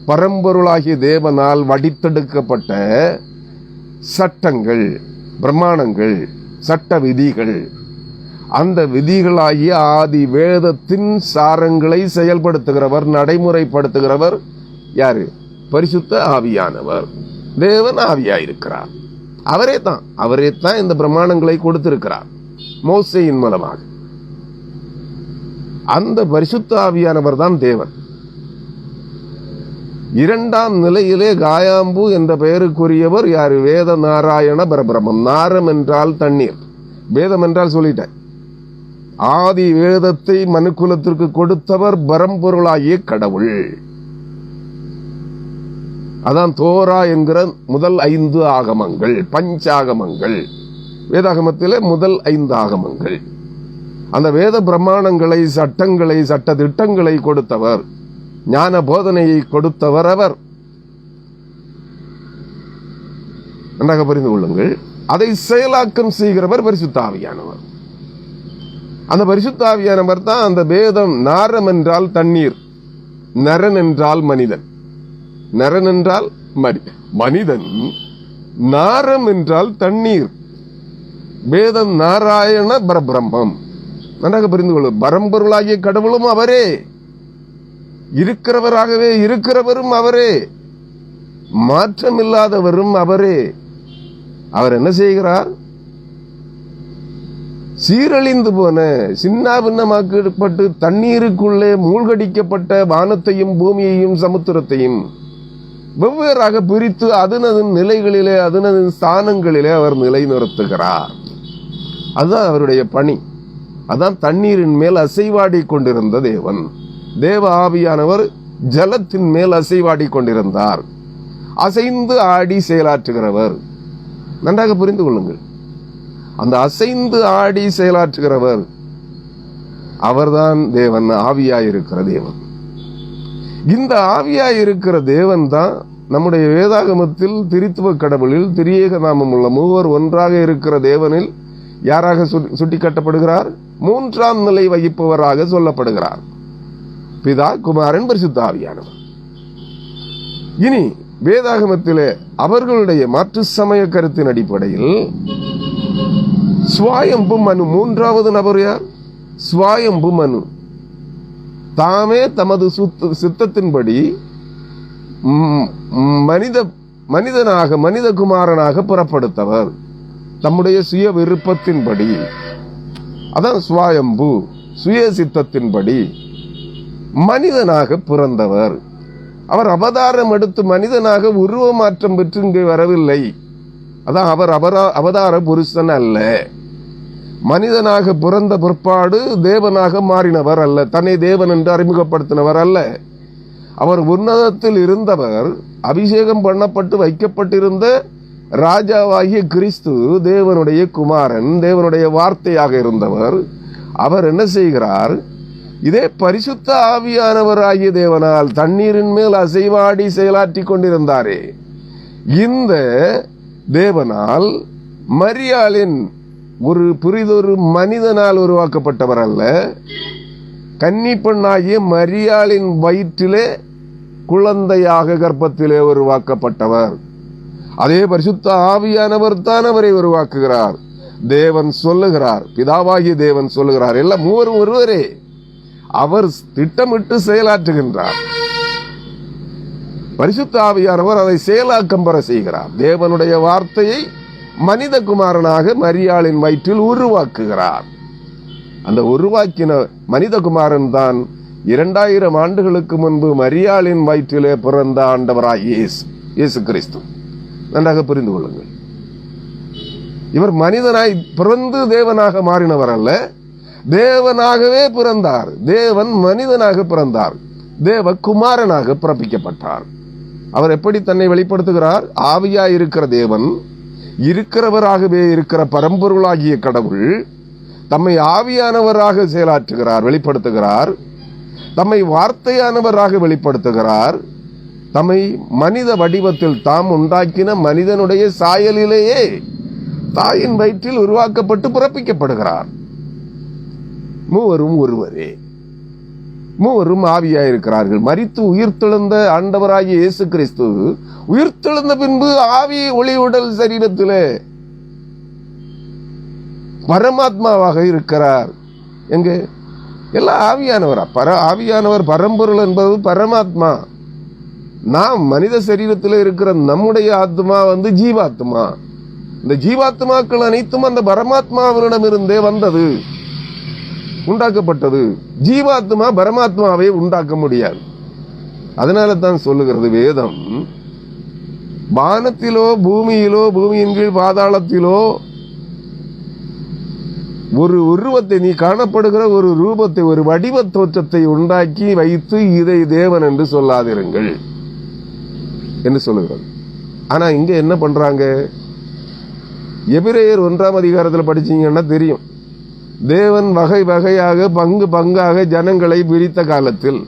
பரம்பொருளாகிய தேவனால் வடித்தெடுக்கப்பட்ட சட்டங்கள், பிரமாணங்கள், சட்ட விதிகள். அந்த விதிகளாகிய ஆதி வேதத்தின் சாரங்களை செயல்படுத்துகிறவர், நடைமுறைப்படுத்துகிறவர் யாரு? பரிசுத்த ஆவியானவர். தேவன் ஆவியாயிருக்கிறார். அவரே தான் இந்த பிரமாணங்களை கொடுத்திருக்கிறார் மோசேயின் மூலமாக. அந்த பரிசுத்த ஆவியானவர் தான் தேவன். 2ஆம் நிலையிலே காயாம்பு என்ற பெயருக்குரியவர் யாரு? வேத நாராயண பரபிரம்மம். நாரம் என்றால் தண்ணீர், வேதம் என்றால் சொல்லிட்டேன். ஆதி வேதத்தை மனுக்குலத்திற்கு கொடுத்தவர் பரம்பொருளாகிய கடவுள். அதான் தோரா என்கிற முதல் 5 ஆகமங்கள், பஞ்சாகமங்கள். வேதாகமத்திலே முதல் 5 ஆகமங்கள். அந்த வேத பிரமாணங்களை, சட்டங்களை, சட்ட திட்டங்களை கொடுத்தவர், ஞான போதனையை கொடுத்தவர் அவர். நன்றாக புரிந்து கொள்ளுங்கள். அதை செயலாக்கம் செய்கிறவர் பரிசுத்த ஆவியானவர். அந்த பரிசுத்த ஆவியானவர் தான் அந்த வேதம். நாரம் என்றால் தண்ணீர், நரன் என்றால் மனிதன். நரன் என்றால் மனிதன், நாரம் என்றால் தண்ணீர். வேதம் நாராயண பரபிரம்மம். நன்றாக புரிந்து கொள்ளும். பரம்பொருளாகிய கடவுளும் அவரே, இருக்கிறவராகவே இருக்கிறவரும் அவரே, மாற்றமில்லாதவரும் அவரே. அவர் என்ன செய்கிறார்? சீரழிந்து போன, சின்னாபின்னமாக்கப்பட்டு தண்ணீருக்குள்ளே மூழ்கடிக்கப்பட்ட வானத்தையும் பூமியையும் சமுத்திரத்தையும் வெவ்வேறாக பிரித்து அதனதன் நிலைகளிலே, அதனதன் ஸ்தானங்களிலே அவர் நிலைநிறுத்துகிறார். அதுதான் அவருடைய பணி. அதான் தண்ணீரின் மேல் அசைவாடி கொண்டிருந்த தேவன். தேவ ஆவியானவர் ஜலத்தின் மேல் அசைவாடி கொண்டிருந்தார். அசைந்து ஆடி செயலாற்றுகிறவர். நன்றாக புரிந்து கொள்ளுங்கள். அந்த அசைந்து ஆடி செயலாற்றுகிறவர் அவர்தான் தேவன், ஆவியாயிருக்கிற தேவன். இந்த ஆவியாயிருக்கிற தேவன் தான் நம்முடைய வேதாகமத்தில் திரித்துவ கடவுளில், திரியேக நாமம் உள்ள மூவர் ஒன்றாக இருக்கிற தேவனில் யாராக சுட்டிக்காட்டப்படுகிறார்? 3ஆம் நிலை வகிப்பவராக சொல்லப்படுகிறார். பிதா, குமாரன், பரிசுத்த ஆவியானவர். இனி வேதாகமத்திலே அவர்களுடைய மாற்று சமய கருத்தின் அடிப்படையில் ஸ்வாயம்பு மனு. மூன்றாவது நபர் யார்? ஸ்வாயம்பு மனு. தாமே தமது சித்தத்தின்படி மனித குமாரனாக புறப்படுத்தவர். தம்முடைய சுய விருப்பத்தின்படி, அதான் ஸ்வாயம்பு, சுய சித்தத்தின்படி மனிதனாக பிறந்தவர். அவர் அவதாரம் எடுத்து மனிதனாக உருவ மாற்றம் பெற்று இங்கே வரவில்லை. அதான் அவர் அவதார புருஷன் அல்ல. மனிதனாக பிறந்த பிற்பாடு தேவனாக மாறினவர் அல்ல. தன்னை தேவன் என்று அறிமுகப்படுத்தினவர் அல்ல. அவர் உன்னதத்தில் இருந்தவர். அபிஷேகம் பண்ணப்பட்டு வைக்கப்பட்டிருந்த ராஜாவாகிய கிறிஸ்து தேவனுடைய குமாரன், தேவனுடைய வார்த்தையாக இருந்தவர். அவர் என்ன செய்கிறார்? இதே பரிசுத்த ஆவியானவராகிய தேவனால் தண்ணீரின் மேல் அசைவாடி செயலாற்றி கொண்டிருந்தாரே, இந்த தேவனால் மரியாளின் ஒரு புரிதொரு மனிதனால் உருவாக்கப்பட்டவர் அல்ல. கன்னி பெண்ணாகிய மரியாளின் வயிற்றிலே குழந்தையாக கர்ப்பத்திலே உருவாக்கப்பட்டவர். அதே பரிசுத்த ஆவியானவர் தான் அவரை உருவாக்குகிறார். தேவன் சொல்லுகிறார், பிதாவாகிய தேவன் சொல்லுகிறார், எல்லாம் மூவரும் ஒருவரே. அவர் திட்டமிட்டு செயலாற்றுகின்றார். பரிசுத்த ஆவியானவர் அதை செயலாக்கம் பெற செய்கிறார். தேவனுடைய வார்த்தையை மனித குமாரனாக மரியாளின் வயிற்றில் உருவாக்குகிறார். அந்த உருவாக்கின மனித குமாரன் தான் 2000 ஆண்டுகளுக்கு முன்பு மரியாளின் வயிற்றிலே பிறந்த ஆண்டவராய் இயேசு கிறிஸ்து. நன்றாக புரிந்து கொள்ளுங்கள். இவர் மனிதனாய் பிறந்து தேவனாக மாறினவர் அல்ல, தேவனாகவே பிறந்தார். தேவன் மனிதனாக பிறந்தார். தேவ குமாரனாக பிறப்பிக்கப்பட்டார். அவர் எப்படி தன்னை வெளிப்படுத்துகிறார்? ஆவியாய் இருக்கிற தேவன், இருக்கிறவராகவே இருக்கிற பரம்பொருளாகிய கடவுள் தம்மை ஆவியானவராக செயலாற்றுகிறார், வெளிப்படுத்துகிறார். தம்மை வார்த்தையானவராக வெளிப்படுத்துகிறார். தம்மை மனித வடிவத்தில் தாம் உண்டாக்கின மனிதனுடைய சாயலிலேயே தாயின் வயிற்றில் உருவாக்கப்பட்டு பிறப்பிக்கப்படுகிறார். மூவரும் ஒருவரே, மூவரும் ஆவியாயிருக்கிறார்கள். மரித்து உயிர்த்தெழுந்த ஆண்டவராகிய இயேசு கிறிஸ்து உயிர்த்தெழுந்த பின்பு ஆவி ஒளி உடல் சரீரத்திலே பரமாத்மாவாக இருக்கிறார். எங்க? எல்லாம் ஆவியானவரா? ஆவியானவர் பரம்பொருள் என்பது பரமாத்மா. நாம் மனித சரீரத்தில் இருக்கிற நம்முடைய ஆத்மா ஜீவாத்மா. இந்த ஜீவாத்மாக்கள் அனைத்தும் அந்த பரமாத்மாவினிடமிருந்தே வந்தது, உண்டாக்கப்பட்டது. ஜீவாத்மா பரமாத்மாவை உண்டாக்க முடியாது. அதனால தான் சொல்லுகிறது வேதம், வானத்திலோ பூமியிலோ பூமியின் கீழ் பாதாளத்திலோ ஒரு உருவத்தை, நீ காணப்படுகிற ஒரு ரூபத்தை, ஒரு வடிவ தோற்றத்தை உண்டாக்கி வைத்து இதை தேவன் என்று சொல்லாதிருங்கள் என்று சொல்லுகிறது. ஆனா இங்க என்ன பண்றாங்க? எபிரேயர் 1ஆம் அதிகாரத்தில் படிச்சீங்கன்னா தெரியும். தேவன் வகை வகையாக பங்கு பங்காக ஜனங்களை பிரித்த காலத்தில்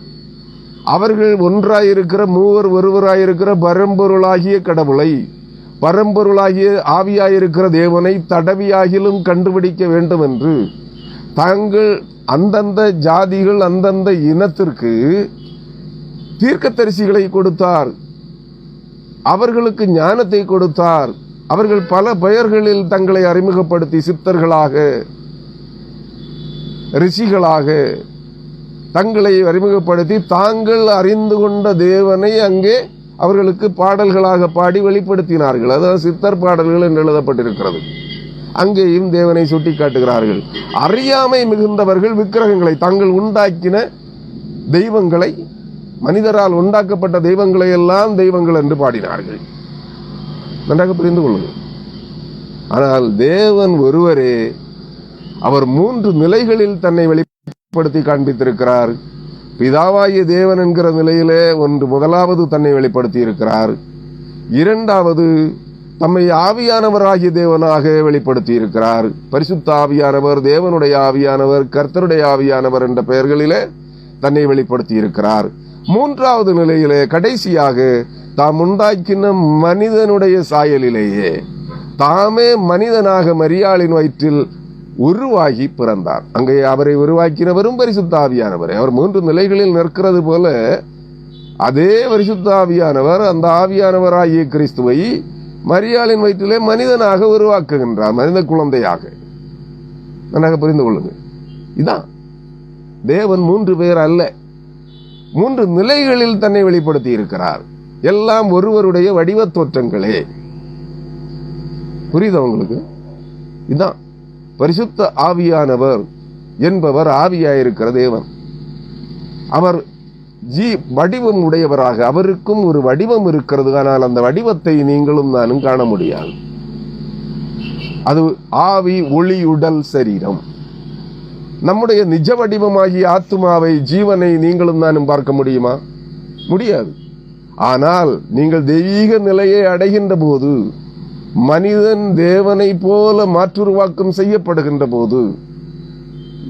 அவர்கள் ஒன்றாயிருக்கிற மூவர் ஒருவராயிருக்கிற பரம்பொருளாகிய கடவுளை, பரம்பொருளாகிய ஆவியாயிருக்கிற தேவனை தடவியாகிலும் கண்டுபிடிக்க வேண்டும் என்று தாங்கள் அந்தந்த ஜாதிகள் அந்தந்த இனத்திற்கு தீர்க்கதரிசிகளை கொடுத்தார். அவர்களுக்கு ஞானத்தை கொடுத்தார். அவர்கள் பல பெயர்களில் தங்களை அறிமுகப்படுத்தி சித்தர்களாக, ரிஷிகளாக தங்களை அறிமுகப்படுத்தி தாங்கள் அறிந்து கொண்ட தேவனை அங்கே அவர்களுக்கு பாடல்களாக பாடி வெளிப்படுத்தினார்கள். அதாவது சித்தர் பாடல்கள் என்று எழுதப்பட்டிருக்கிறது. அங்கேயும் தேவனை சுட்டி காட்டுகிறார்கள். அறியாமை மிகுந்தவர்கள் விக்கிரகங்களை, தாங்கள் உண்டாக்கின தெய்வங்களை, மனிதரால் உண்டாக்கப்பட்ட தெய்வங்களை எல்லாம் தெய்வங்கள் என்று பாடினார்கள். நன்றாக புரிந்து கொள்ளுங்கள். ஆனால் தேவன் ஒருவரே. அவர் 3 நிலைகளில் தன்னை வெளிப்படுத்தி காண்பித்திருக்கிறார். பிதாவாகிய தேவன் என்கிற நிலையிலே முதலாவது தன்னை வெளிப்படுத்தி இருக்கிறார். இரண்டாவது தம்மை ஆவியானவராகிய தேவனாக வெளிப்படுத்தி இருக்கிறார். பரிசுத்த ஆவியானவர், தேவனுடைய ஆவியானவர், கர்த்தருடைய ஆவியானவர் என்ற பெயர்களிலே தன்னை வெளிப்படுத்தி இருக்கிறார். மூன்றாவது நிலையிலே கடைசியாக தாம் உண்டாக்கின மனிதனுடைய சாயலிலேயே தாமே மனிதனாக மரியாளின் வயிற்றில் உருவாகி பிறந்தார். அங்கே அவரை உருவாக்கினவரும் பரிசுத்த ஆவியானவர். அவர் 3 நிலைகளில் நிற்கிறது போல அதே பரிசுத்த ஆவியானவர் அந்த ஆவியானவராகிய கிறிஸ்துவை மரியாளின் வயிற்றிலே மனிதனாக உருவாக்குகின்றார், மனித குழந்தையாக. நன்றாக புரிந்து கொள்ளுங்கள். இதான் தேவன் 3 பேர் அல்ல, 3 நிலைகளில் தன்னை வெளிப்படுத்தி இருக்கிறார். எல்லாம் ஒருவருடைய வடிவ தோற்றங்களே. புரியுதா உங்களுக்கு? இதான் பரிசுத்த ஆவியானவர் என்பவர் ஆவியாயிருக்கிற தேவன். அவர் வடிவம் உடையவராக, அவருக்கும் ஒரு வடிவம் இருக்கிறது. ஆனால் அந்த வடிவத்தை நீங்களும் நானும் காண முடியாது. அது ஆவி ஒளியுடல் சரீரம். நம்முடைய நிஜ வடிவமாகிய ஆத்துமாவை, ஜீவனை நீங்களும் நானும் பார்க்க முடியுமா? முடியாது. ஆனால் நீங்கள் தெய்வீக நிலையை அடைகின்ற போது, மனிதன் தேவனை போல மாற்றுருவாக்கம் செய்யப்படுகின்ற போது,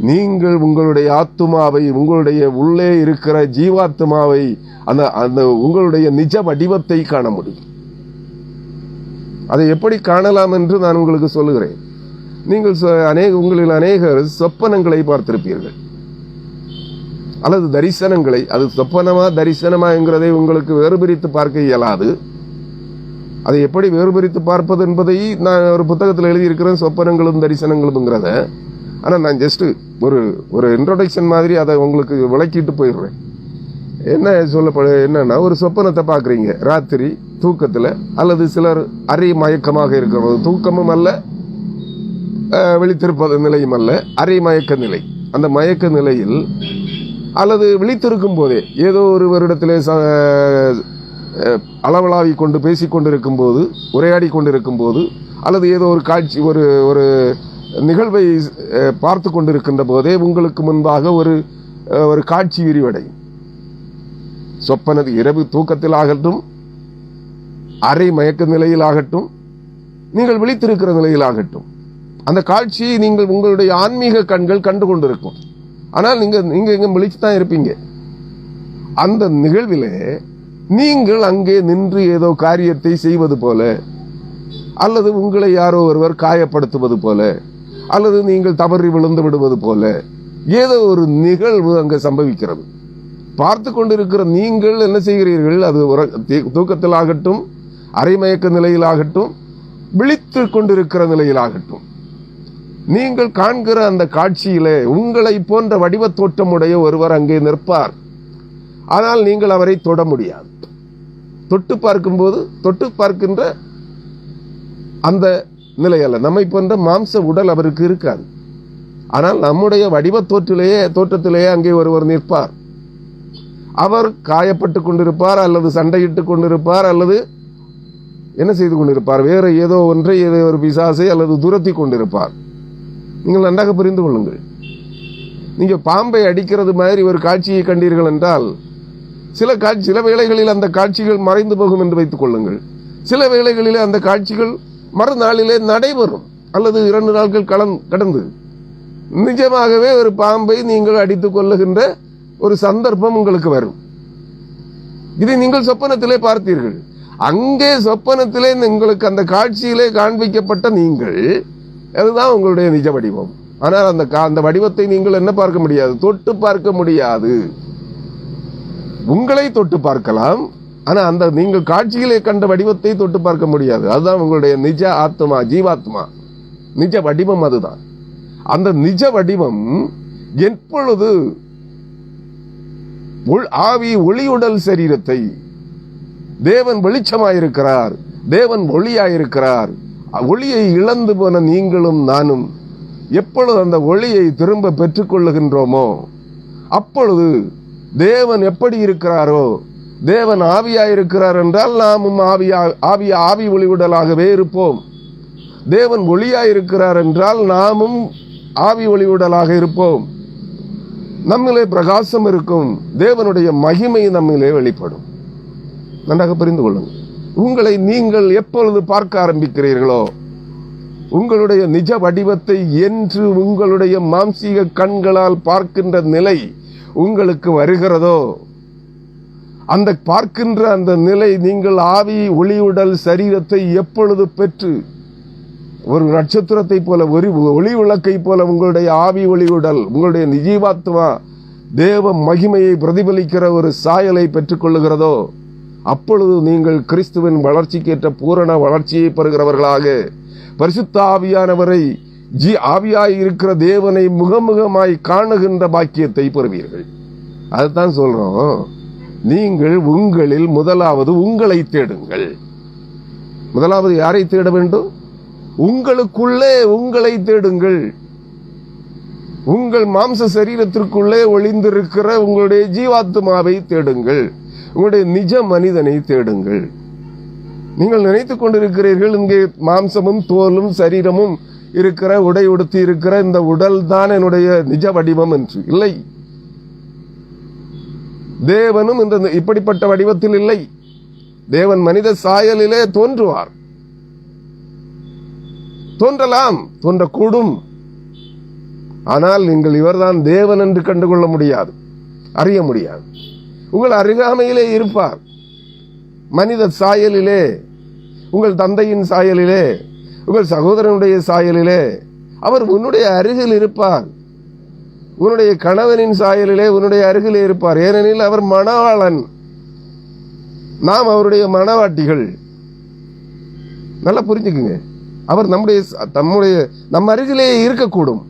நீங்கள் உங்களுடைய ஆத்துமாவை, உங்களுடைய உள்ளே இருக்கிற ஜீவாத்மாவை, அந்த உங்களுடைய நிஜ வடிவத்தை காண முடியும். அதை எப்படி காணலாம் என்று நான் உங்களுக்கு சொல்லுகிறேன். நீங்கள் உங்களில் அநேகர் சொப்பனங்களை பார்த்திருப்பீர்கள், அல்லது தரிசனங்களை. அது சொப்பனமா தரிசனமா என்கிறதை உங்களுக்கு வேறுபிரித்து பார்க்க இயலாது. அதை எப்படி வேறுபிரித்து பார்ப்பது என்பதை நான் ஒரு புத்தகத்தில் எழுதியிருக்கிறேன், சொப்பனங்களும் தரிசனங்களும்ங்கிறத. ஆனால் நான் ஜஸ்ட் ஒரு இன்ட்ரோடக்ஷன் மாதிரி அதை உங்களுக்கு விளக்கிட்டு போயிடுறேன். என்ன என்னன்னா, ஒரு சொப்பனத்தை பார்க்குறீங்க ராத்திரி தூக்கத்தில், அல்லது சிலர் அரை மயக்கமாக இருக்கிறது, தூக்கமும் அல்ல விழித்திருப்பது நிலையும் அல்ல, அரை மயக்க நிலை. அந்த மயக்க நிலையில் அல்லது விழித்திருக்கும் போதே ஏதோ ஒரு வருடத்திலே அளவலாவி கொண்டு பேசிக்கொண்டிருக்கும் போது, உரையாடி கொண்டிருக்கும் போது, அல்லது ஏதோ ஒரு காட்சி, ஒரு நிகழ்வை பார்த்து கொண்டிருக்கின்ற போதே உங்களுக்கு முன்பாக ஒரு காட்சி விரிவடையும். சொப்பனது இரவு தூக்கத்தில் ஆகட்டும், அரை மயக்க நிலையில் ஆகட்டும், நீங்கள் விழித்திருக்கிற நிலையில் ஆகட்டும், அந்த காட்சியை நீங்கள் உங்களுடைய ஆன்மீக கண்கள் கண்டு கொண்டிருக்கும். ஆனால் நீங்க எங்க விழிச்சு தான் இருப்பீங்க. அந்த நிகழ்விலே நீங்கள் அங்கே நின்று ஏதோ காரியத்தை செய்வது போல, அல்லது உங்களை யாரோ ஒருவர் காயப்படுத்துவது போல, அல்லது நீங்கள் தவறி விழுந்து விடுவது போல ஏதோ ஒரு நிகழ்வு அங்கு சம்பவிக்கிறது. பார்த்து கொண்டிருக்கிற நீங்கள் என்ன செய்கிறீர்கள்? அது தூக்கத்தில் ஆகட்டும், அரைமயக்க நிலையில் ஆகட்டும், விழித்து கொண்டிருக்கிற நிலையில் ஆகட்டும், நீங்கள் காண்கிற அந்த காட்சியிலே உங்களை போன்ற வடிவ தோற்றமுடைய ஒருவர் அங்கே நிற்பார். ஆனால் நீங்கள் அவரை தொட முடியாது. தொட்டு பார்க்கின்ற அந்த நிலை அல்ல. நம்மை போன்ற மாம்ச உடல் அவருக்கு இருக்காது. ஆனால் நம்முடைய வடிவ தோற்றத்திலேயே அங்கே ஒருவர் நிற்பார். அவர் காயப்பட்டு கொண்டிருப்பார், அல்லது சண்டையிட்டுக் கொண்டிருப்பார், அல்லது என்ன செய்து கொண்டிருப்பார்? வேற ஏதோ ஒன்றை, ஏதோ ஒரு பிசாசை அல்லது துரத்தி கொண்டிருப்பார். நீங்கள் நன்றாக புரிந்து கொள்ளுங்கள். நீங்க பாம்பை அடிக்கிறது மாதிரி ஒரு காட்சியை கண்டீர்கள் என்றால், சில வேளைகளில் அந்த காட்சிகள் மறைந்து போகும் என்று வைத்துக் கொள்ளுங்கள். சில வேளைகளிலே அந்த காட்சிகள் மறுநாளிலே நடைபெறும், அல்லது 2 நாட்கள் கடந்து நிஜமாகவே ஒரு பாம்பை நீங்கள் அடித்துக் கொள்ளுகின்ற ஒரு சந்தர்ப்பம் உங்களுக்கு வரும். இதை நீங்கள் சொப்பனத்திலே பார்த்தீர்கள். அங்கே சொப்பனத்திலே உங்களுக்கு அந்த காட்சியிலே காண்பிக்கப்பட்ட நீங்கள், அதுதான் உங்களுடைய நிஜ வடிவம். ஆனால் அந்த வடிவத்தை நீங்கள் என்ன பார்க்க முடியாது? தொட்டு பார்க்க முடியாது. உங்களை தொட்டு பார்க்கலாம், ஆனா அந்த நீங்கள் காட்சியிலே கண்ட வடிவத்தை தொட்டு பார்க்க முடியாது. அதுதான் உங்களுடைய நிஜ ஆத்மா, ஜீவாத்மா, நிஜ வடிவம். அதுதான் அந்த நிஜ வடிவம். எப்பொழுது ஆவி ஒளியுடல் சரீரத்தை, தேவன் வெளிச்சமாயிருக்கிறார், தேவன் ஒளியாயிருக்கிறார், ஒளியை இழந்து போன நீங்களும் நானும் எப்பொழுது அந்த ஒளியை திரும்ப பெற்றுக் கொள்ளுகின்றோமோ, அப்பொழுது தேவன் எப்படி இருக்கிறாரோ, தேவன் ஆவியாயிருக்கிறார் என்றால் நாமும் ஆவி ஒளிவுடலாகவே இருப்போம். தேவன் ஒளியாயிருக்கிறார் என்றால் நாமும் ஆவி ஒளிவுடலாக இருப்போம். நம்மிலே பிரகாசம் இருக்கும், தேவனுடைய மகிமை நம்மிலே வெளிப்படும். நன்றாக புரிந்து கொள்ளுங்கள். உங்களை நீங்கள் எப்பொழுது பார்க்க ஆரம்பிக்கிறீர்களோ, உங்களுடைய நிஜ வடிவத்தை என்று உங்களுடைய மாம்சீக கண்களால் பார்க்கின்ற நிலை உங்களுக்கு வருகிறதோ, அந்த பார்க்கின்ற அந்த நிலை, நீங்கள் ஆவி ஒளியுடல் சரீரத்தை எப்பொழுது பெற்று ஒரு நட்சத்திரத்தை போல, ஒளி விளக்கை போல உங்களுடைய ஆவி ஒளியுடல், உங்களுடைய நிஜீவாத்மா தேவ மகிமையை பிரதிபலிக்கிற ஒரு சாயலை பெற்றுக் கொள்ளுகிறதோ, அப்பொழுது நீங்கள் கிறிஸ்துவின் வளர்ச்சிக்கேற்ற பூரண வளர்ச்சியை பெறுகிறவர்களாக, பரிசுத்த ஆவியானவரை ஆவியாய் இருக்கிற தேவனை முகமுகமாய் காணுகின்ற பாக்கியத்தை பெறுவீர்கள். அதுதான் சொல்றோம். நீங்கள் உங்களில் முதலாவது உங்களை தேடுங்கள். முதலாவது யாரை தேட வேண்டும்? உங்களுக்குள்ளே உங்களை தேடுங்கள். உங்கள் மாம்ச சரீரத்திற்குள்ளே ஒளிந்திருக்கிற உங்களுடைய ஜீவாத்மாவை தேடுங்கள். உங்களுடைய நிஜ மனிதனை தேடுங்கள். நீங்கள் நினைத்துக் கொண்டிருக்கிறீர்கள் இங்கே மாம்சமும் தோலும் சரீரமும் இருக்கிற, உடை உடுத்தி இருக்கிற இந்த உடல் தான் என்னுடைய நிஜ வடிவம் என்று. இல்லை, தேவனும் இந்த இப்படிப்பட்ட வடிவத்தில் இல்லை. தேவன் மனித சாயலிலே தோன்றுவார், தோன்றலாம், தோன்றக்கூடும். ஆனால் நீங்கள் இவர்தான் தேவன் என்று கண்டுகொள்ள முடியாது, அறிய முடியாது. உங்கள் அருகாமையிலே இருப்பார், மனித சாயலிலே, உங்கள் தந்தையின் சாயலிலே, உங்கள் சகோதரனுடைய சாயலிலே அவர் உன்னுடைய அருகில் இருப்பார். உன்னுடைய கணவனின் சாயலிலே உன்னுடைய அருகிலே இருப்பார். ஏனெனில் அவர் மணவாளன், நாம் அவருடைய மணவாட்டிகள். நல்லா புரிஞ்சுக்குங்க. அவர் நம்ம அருகிலே இருக்கக்கூடும்.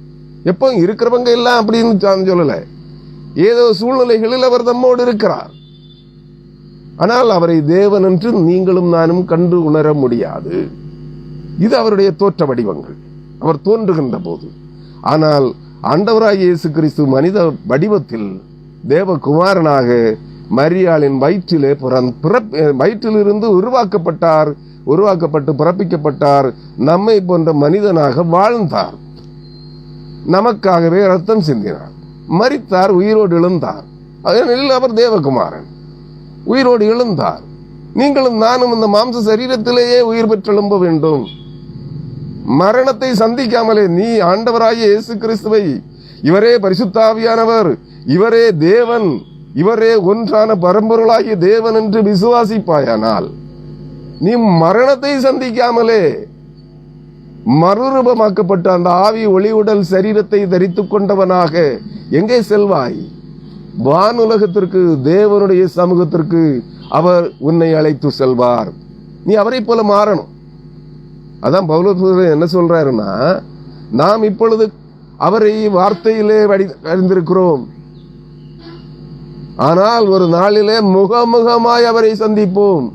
எப்போ இருக்கிறவங்க எல்லாம் அப்படின்னு சொல்லல, ஏதோ சூழ்நிலைகளில் அவர் நம்மோடு இருக்கிறார். ஆனால் அவரை தேவன் என்று நீங்களும் நானும் கண்டு உணர முடியாது. இது அவருடைய தோற்ற வடிவங்கள், அவர் தோன்றுகின்ற போது. ஆனால் ஆண்டவராகிய இயேசு கிறிஸ்து மனித வடிவத்தில் தேவகுமாரனாக மரியாளின் வயிற்றிலிருந்து உருவாக்கப்பட்டு பிறப்பிக்கப்பட்டார். நம்மை போன்ற மனிதனாக வாழ்ந்தார், நமக்காகவே ரத்தம் சிந்தினார், மரித்தார், உயிரோடு எழுந்தார். அதனில் அவர் தேவகுமாரன், உயிரோடு எழுந்தார். நீங்களும் நானும் இந்த மாம்ச சரீரத்திலேயே உயிர் பெற்றெழும்ப வேண்டும். மரணத்தை சந்திக்காமலே நீ ஆண்டவராகிய இயேசு கிறிஸ்துவை, இவரே பரிசுத்தாவியானவர், இவரே தேவன், இவரே ஒன்றான பரம்பொருளாகிய தேவன் என்று விசுவாசிப்பாயானால் நீ மரணத்தை சந்திக்காமலே மறுரூபமாக்கப்பட்ட அந்த ஆவி ஒளி உடல் சரீரத்தை தரித்துக் கொண்டவனாக எங்கே செல்வாய்? வானுலகத்திற்கு, தேவனுடைய சமூகத்திற்கு அவர் உன்னை அழைத்து செல்வார். நீ அவரை போல மாறணும். அதான் பவுல் என்ன சொல்றாருன்னா, நாம் இப்பொழுது அவரை வார்த்தையிலே அறிந்திருக்கிறோம், ஆனால் ஒரு நாளிலே முகமுகமாய் அவரை சந்திப்போம்.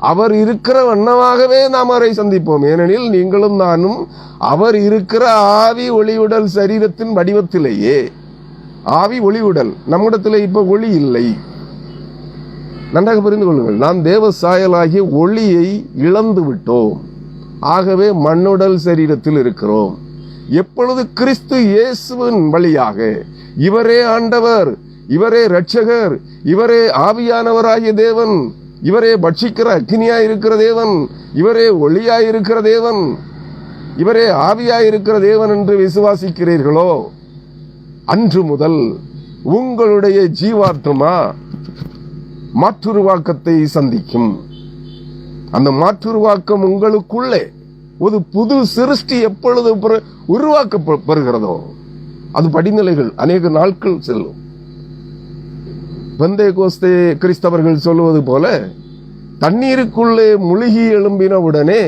அவர் இருக்கிற வண்ணமாகவே நாம் அவரை சந்திப்போம். ஏனெனில் நீங்களும் நானும் அவர் இருக்கிற ஆவி ஒளியுடல் சரீரத்தின் வடிவத்திலேயே. ஆவி ஒளியுடல், நம்மிடத்தில் இப்ப ஒளி இல்லை. நன்றாக புரிந்து கொள்ளுங்கள். நாம் தேவ சாயலாகிய ஒளியை இழந்து விட்டோம். ஆகவே மண்ணுடல் சரீரத்தில் இருக்கிறோம். எப்பொழுது கிறிஸ்து இயேசுவின் வழியாக இவரே ஆண்டவர், இவரே இரட்சகர், இவரே ஆவியானவராகிய தேவன், இவரே பட்சிக்கிற அக்னியாய் இருக்கிற தேவன், இவரே ஒளியாய் இருக்கிற தேவன், இவரே ஆவியாய் இருக்கிற தேவன் என்று விசுவாசிக்கிறீர்களோ, அன்று முதல் உங்களுடைய ஜீவாத்மா மாற்றுருவாக்கத்தை சந்திக்கும். அந்த மாற்றுருவாக்கம் உங்களுக்குள்ளே ஒரு புது சிருஷ்டி எப்பொழுது உருவாக்கப்படுகிறதோ அது படிநிலைகள் அநேக நாட்கள் செல்லும். பெந்தேகோஸ்தே கிறிஸ்தவர்கள் சொல்லுவது போல தண்ணீருக்குள்ளே முழுகி எழும்பின உடனே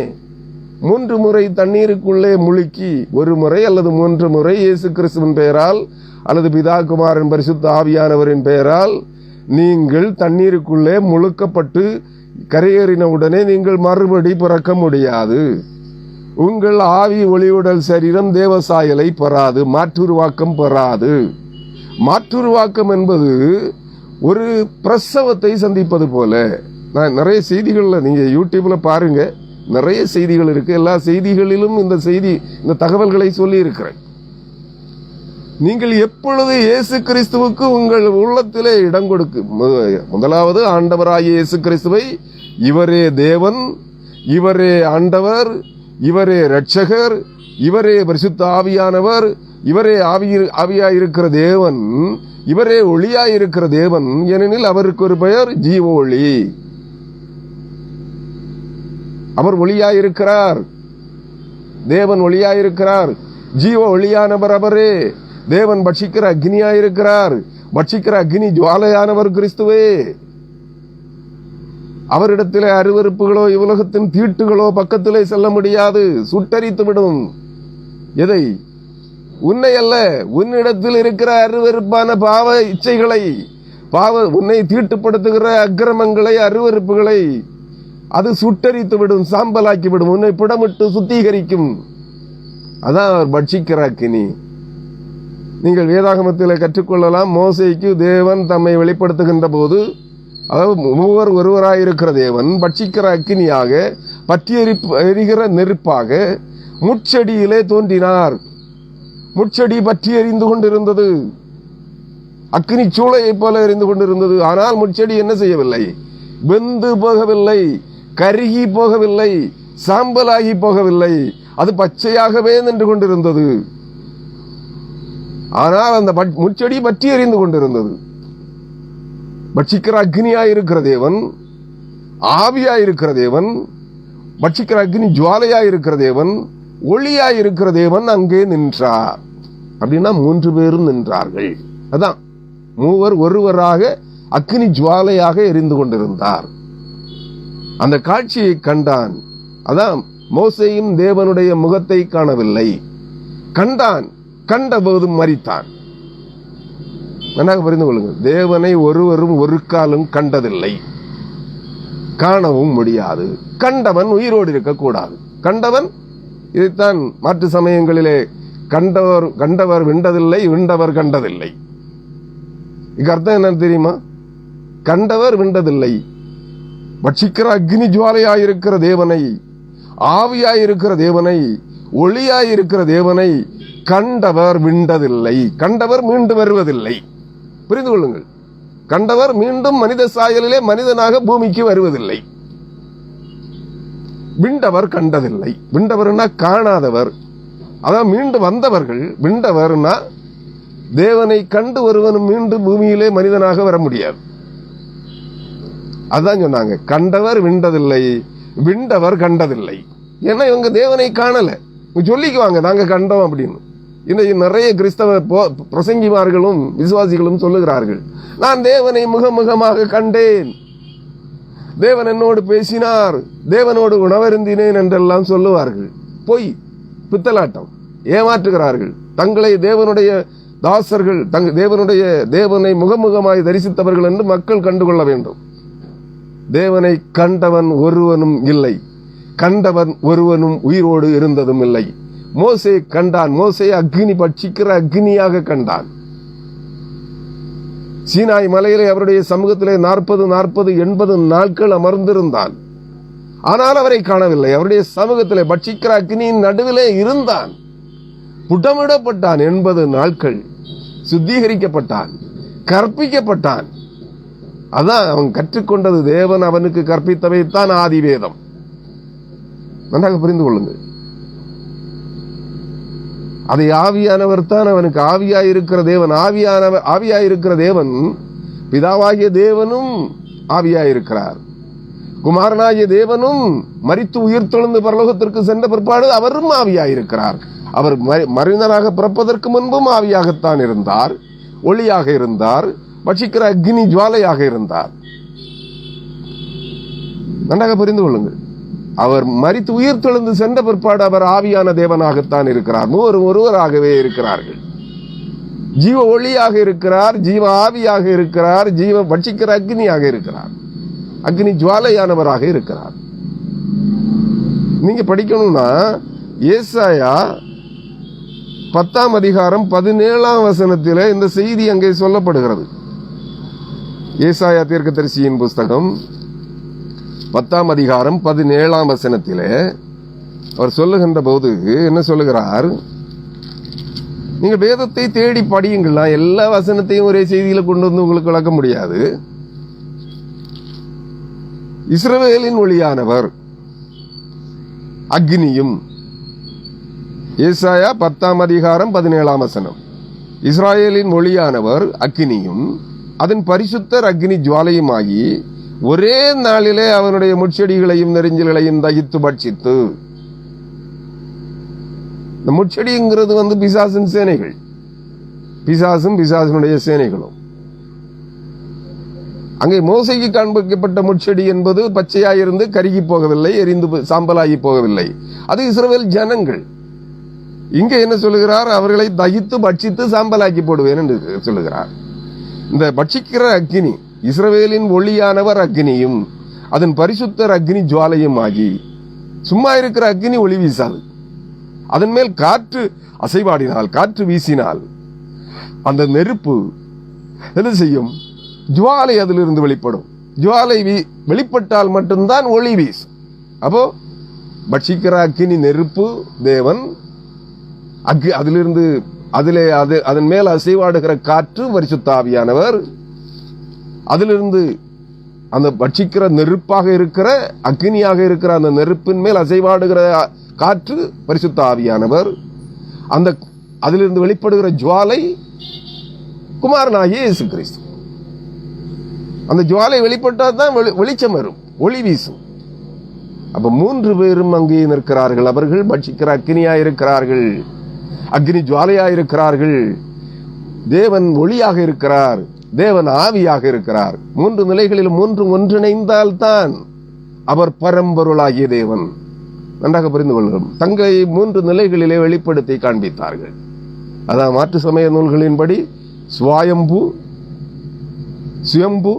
3 முறை தண்ணீருக்குள்ளே முழுக்கி, 1 முறை அல்லது 3 முறை இயேசு கிறிஸ்துவின் பெயரால் அல்லது பிதா குமாரன் பரிசுத்த ஆவியானவரின் பெயரால் நீங்கள் தண்ணீருக்குள்ளே முழுக்கப்பட்டு கரையேறின உடனே நீங்கள் மறுபடி பிறக்க முடியாது. உங்கள் ஆவி ஒளியுடல் சரீரம் தேவசாயலை பெறாது, மாற்றுருவாக்கம் பெறாது. மாற்றுருவாக்கம் என்பது ஒரு பிரசவத்தை சந்திப்பது போல. நான் நிறைய செய்திகள்ல, நீங்க யூடியூப்ல பாருங்க, நிறைய செய்திகள் இருக்கு. எல்லா செய்திகளிலும் இந்த தகவல்களை சொல்லி இருக்கிறேன். நீங்கள் எப்பொழுது இயேசு கிறிஸ்துவுக்கு உங்கள் உள்ளத்திலே இடம் கொடுக்கு, முதலாவது ஆண்டவராகிய இயேசு கிறிஸ்துவை, இவரே தேவன், இவரே ஆண்டவர், இவரே இரட்சகர், இவரே பரிசுத்த ஆவியானவர், இவரே ஆவியாயிருக்கிற தேவன், இவரே ஒளியாயிருக்கிற தேவன். ஏனெனில் அவருக்கு ஒரு பெயர் ஜீவ ஒளி. அவர் ஒளியாயிருக்கிறார், தேவன் ஒளியாயிருக்கிறார், ஜீவ ஒளியானவர் அவரே. தேவன் பட்சிக்கிற அக்னியாயிருக்கிறார், பட்சிக்கிற அக்னி ஜுவாலையானவர் கிறிஸ்துவே. அவரிடத்திலே அருவருப்புகளோ இவ்வுலகத்தின் தீட்டுகளோ பக்கத்திலே செல்ல முடியாது, சுட்டரித்து விடும். எதை? உன்னை அல்ல, உன்னிடத்தில் இருக்கிற அருவருப்பான பாவ இச்சைகளை, உன்னை தீட்டுப்படுத்துகிற அக்கிரமங்களை, அருவருப்புகளை அது சுட்டரித்து விடும், சாம்பலாக்கி விடும், உன்னை புடமிட்டு சுத்திகரிக்கும். அதான் அவர் பட்சிக்கிற அக்கினி. நீங்கள் வேதாகமத்தில் கற்றுக்கொள்ளலாம். மோசேக்கு தேவன் தம்மை வெளிப்படுத்துகின்ற போது, அதாவது மூவர் ஒருவராயிருக்கிற தேவன் பட்சிக்கிற அக்கினியாக, பற்றி எரிகிற நெருப்பாக முட்செடியிலே தோன்றினார். முட்செடி பற்றி எரிந்து கொண்டிருந்தது, அக்கினி சூளையை போல எரிந்து கொண்டிருந்தது. ஆனால் முட்செடி என்ன செய்யவில்லை? வெந்து போகவில்லை, கருகி போகவில்லை, சாம்பலாகி போகவில்லை. அது பச்சையாகவே நின்று கொண்டிருந்தது. ஆனால் அந்த முட்செடி பற்றி எரிந்து கொண்டிருந்தது. பட்சிக்கிற அக்னியாயிருக்கிற தேவன், ஆவியாயிருக்கிற தேவன், பட்சிக்கிற அக்னி ஜுவாலையாயிருக்கிற தேவன், ஒளியாயிருக்கிற தேவன் அங்கே நின்றார். அப்படின்னா 3 பேரும் நின்றார்கள். அதான் மூவர் ஒருவராக அக்னி ஜுவாலையாக எரிந்து கொண்டிருந்தார். அந்த காட்சியை கண்டான். அதான் மோசேயும் தேவனுடைய முகத்தை காணவில்லை, கண்டான். கண்டபோது மரித்தான். நன்றாக புரிந்து கொள்ளுங்கள். தேவனை ஒருவரும் ஒரு காலம் கண்டதில்லை, காணவும் முடியாது. கண்டவன் உயிரோடு இருக்கக்கூடாது. கண்டவன், இதைத்தான் மாற்று சமயங்களிலே கண்டவர் விண்டதில்லை, விண்டவர் கண்டதில்லை. இதுக்கு அர்த்தம் என்ன தெரியுமா? கண்டவர் விண்டதில்லை. பட்சிக்கிற அக்னி ஜுவாலையாயிருக்கிற தேவனை, ஆவியாயிருக்கிற தேவனை, ஒளியாயிருக்கிற தேவனை கண்டவர் விண்டதில்லை. கண்டவர் மீண்டு வருவதில்லை. புரிந்து கொள்ளுங்கள். கண்டவர் மீண்டும் மனித சாயலிலே மனிதனாக பூமிக்கு வருவதில்லை. விண்டவர் கண்டதில்லை. விண்டவர்னா காணாதவர். அதான் மீண்டு வந்தவர்கள். விண்டவர்னா தேவனை கண்டு ஒருவனும் மீண்டும் பூமியிலே மனிதனாக வர முடியாது. அதான் சொன்னாங்க, கண்டவர் விண்டதில்லை, விண்டவர் கண்டதில்லை. ஏன்னா இவங்க தேவனை காணல. சொல்லிக்குவாங்க நாங்க கண்டோம் அப்படின்னு. இன்னைக்கு நிறைய கிறிஸ்தவ பிரசங்கிமார்களும் விசுவாசிகளும் சொல்லுகிறார்கள், நான் தேவனை முகமுகமாக கண்டேன், தேவன் என்னோடு பேசினார், தேவனோடு உணவருந்தினேன் என்றெல்லாம் சொல்லுவார்கள். பொய், பித்தலாட்டம், ஏமாற்றுகிறார்கள். தங்களை தேவனுடைய தாசர்கள், தேவனை முகமுகமாய் தரிசித்தவர்கள் என்று மக்கள் கண்டுகொள்ள வேண்டும். தேவனை கண்டவன் ஒருவனும் இல்லை, கண்டவன் ஒருவனும் உயிரோடு இருந்ததும் இல்லை. மோசே கண்டான். மோசே அக்னி பட்சிக்கிற அக்னியாக கண்டான். சீனாய் மலையிலே அவருடைய சமூகத்திலே 40 நாட்கள் அமர்ந்திருந்தான். ஆனால் அவரை காணவில்லை. அவருடைய சமூகத்திலே பட்சிக்கிற அக்னியின் நடுவிலே இருந்தான். புட்டமிடப்பட்டான். 80 நாட்கள் சுத்திகரிக்கப்பட்டான், கற்பிக்கப்பட்டான். அதான் அவன் கற்றுக்கொண்டது. தேவன் அவனுக்கு கற்பித்தவைத்தான் ஆதிவேதம். நன்றாக புரிந்து கொள்ளுங்கள். அதை ஆவியானவர் தான் அவனுக்கு ஆவியாயிருக்கிற தேவன். ஆவியாயிருக்கிற தேவன், பிதாவாகிய தேவனும் ஆவியாயிருக்கிறார். குமாரனாகிய தேவனும் மரித்து உயிர் தொழுந்து பரலோகத்திற்கு சென்ற பிற்பாடு அவரும் ஆவியாயிருக்கிறார். அவர் மனிதனாக பிறப்பதற்கு முன்பும் ஆவியாகத்தான் இருந்தார், ஒளியாக இருந்தார், பட்சிக்கிற அக்னி ஜுவாலையாக இருந்தார். நன்றாக புரிந்து கொள்ளுங்கள். அவர் மரித்து உயிர் தெழுந்து சென்ற பிற்பாடு அவர் ஆவியான தேவனாகத்தான் இருக்கிறார். ஒருவராகவே இருக்கிறார்கள். ஜீவ ஒளியாக இருக்கிறார், ஜீவ ஆவியாக இருக்கிறார், ஜீவ பட்சிக்கிற அக்னியாக இருக்கிறார், அக்னி ஜுவாலையானவராக இருக்கிறார். நீங்க படிக்கணும்னா ஏசாயா 10ஆம் அதிகாரம் 17ஆம் வசனத்திலே இந்த செய்தி அங்கே சொல்லப்படுகிறது. ஏசாயா தீர்க்கதரிசியின் புஸ்தகம் 10ஆம் அதிகாரம் 17ஆம் வசனத்திலே அவர் சொல்லுகின்ற போது என்ன சொல்லுகிறார்? நீங்க வேதத்தை தேடி படியுங்கள். எல்லா வசனத்தையும் ஒரே செய்தியில கொண்டு வந்து உங்களுக்கு விளக்க முடியாது. இஸ்ரவேலின் ஒளியானவர் அக்னியும். ஏசாயா 10ஆம் அதிகாரம் 17ஆம் வசனம். இஸ்ராயேலின் ஒளியானவர் அக்னியும் அதன் பரிசுத்தர் அக்னி ஜுவாலையுமாகி ஒரே நாளிலே அவனுடைய முட்செடிகளையும் நெறிஞ்சல்களையும் தகித்து பட்சித்து. இந்த முட்செடிங்கிறது பிசாசின் சேனைகள், பிசாசும் பிசாசினுடைய சேனைகளும். அங்கே மோசைக்கு காண்பிக்கப்பட்ட முட்செடி என்பது பச்சையாயிருந்து கருகி போகவில்லை, எரிந்து சாம்பலாகி போகவில்லை. அது இஸ்ரவேல் ஜனங்கள். இங்க என்ன சொல்லுகிறார்? அவர்களை தகித்து பட்சித்து சாம்பலாக்கி போடுவேன் என்று சொல்லுகிறார். இந்த பட்சிக்கிற அக்னி இஸ்ரவேலின் ஒளியானவர் அக்னியும் அதன் பரிசுத்தர் அக்னி ஜுவாலையும் ஆகி, சும்மா இருக்கிற அக்னி ஒளி வீசாது. அதன் மேல் காற்று அசைவாடினால், காற்று வீசினால் அந்த நெருப்பு என்ன செய்யும்? ஜுவாலை அதிலிருந்து வெளிப்படும். ஜுவாலை வெளிப்பட்டால் மட்டும்தான் ஒளி வீசும். அப்போ பட்சிக்கிற அக்னி நெருப்பு தேவன், அதிலிருந்து அதன் மேல் அசைவாடுகிற காற்று பரிசுத்த ஆவியானவர், அதிலிருந்து அந்த பட்சிக்கிற நெருப்பாக இருக்கிற அக்னியாக இருக்கிற அந்த நெருப்பின் மேல் அசைவாடுகிற காற்று பரிசுத்த ஆவியானவர், அந்த அதிலிருந்து வெளிப்படுகிற ஜுவாலை குமாரனாகிய இயேசு கிறிஸ்து. அந்த ஜுவாலை வெளிப்பட்டால் தான் வெளிச்சம் வரும், ஒளி வீசும். அப்ப 3 பேரும் அங்கே நிற்கிறார்கள். அவர்கள் பட்சிக்கிற அக்னியாயிருக்கிறார்கள், அக்னி ஜுவாலையாயிருக்கிறார்கள். தேவன் ஒளியாக இருக்கிறார், தேவன் ஆவியாக இருக்கிறார். 3 நிலைகளில் 3 ஒன்றிணைந்தால் தான் அவர் பரம்பொருளாகிய தேவன். நன்றாக புரிந்து கொள்ளும். தங்களை 3 நிலைகளிலே வெளிப்படுத்தி காண்பித்தார்கள். அதான் மாற்று சமய நூல்களின்படி ஸ்வாயம்பு, சுயம்பு,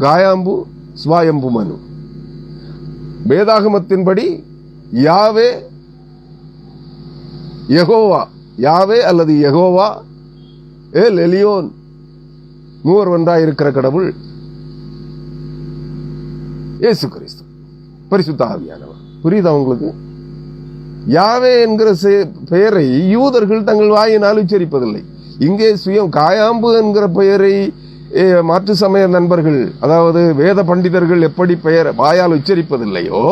காயாம்பு, ஸ்வாயம்பு மனு. வேதாகமத்தின்படி யாவே, யெகோவா, யாவே அல்லது யெகோவா, எல் எலியோன், மூவர் ஒன்றாய் இருக்கிற கடவுள் இயேசு கிறிஸ்து, பரிசுத்த ஆவியானவர். புரியுதா உங்களுக்கு? யாவே என்கிற பெயரை யூதர்கள் தங்கள் வாயினால் உச்சரிப்பதில்லை. இங்கே காயாம்பு என்கிற பெயரை மாற்று சமய நண்பர்கள், அதாவது வேத பண்டிதர்கள் எப்படி பெயர் வாயால் உச்சரிப்பதில்லையோ,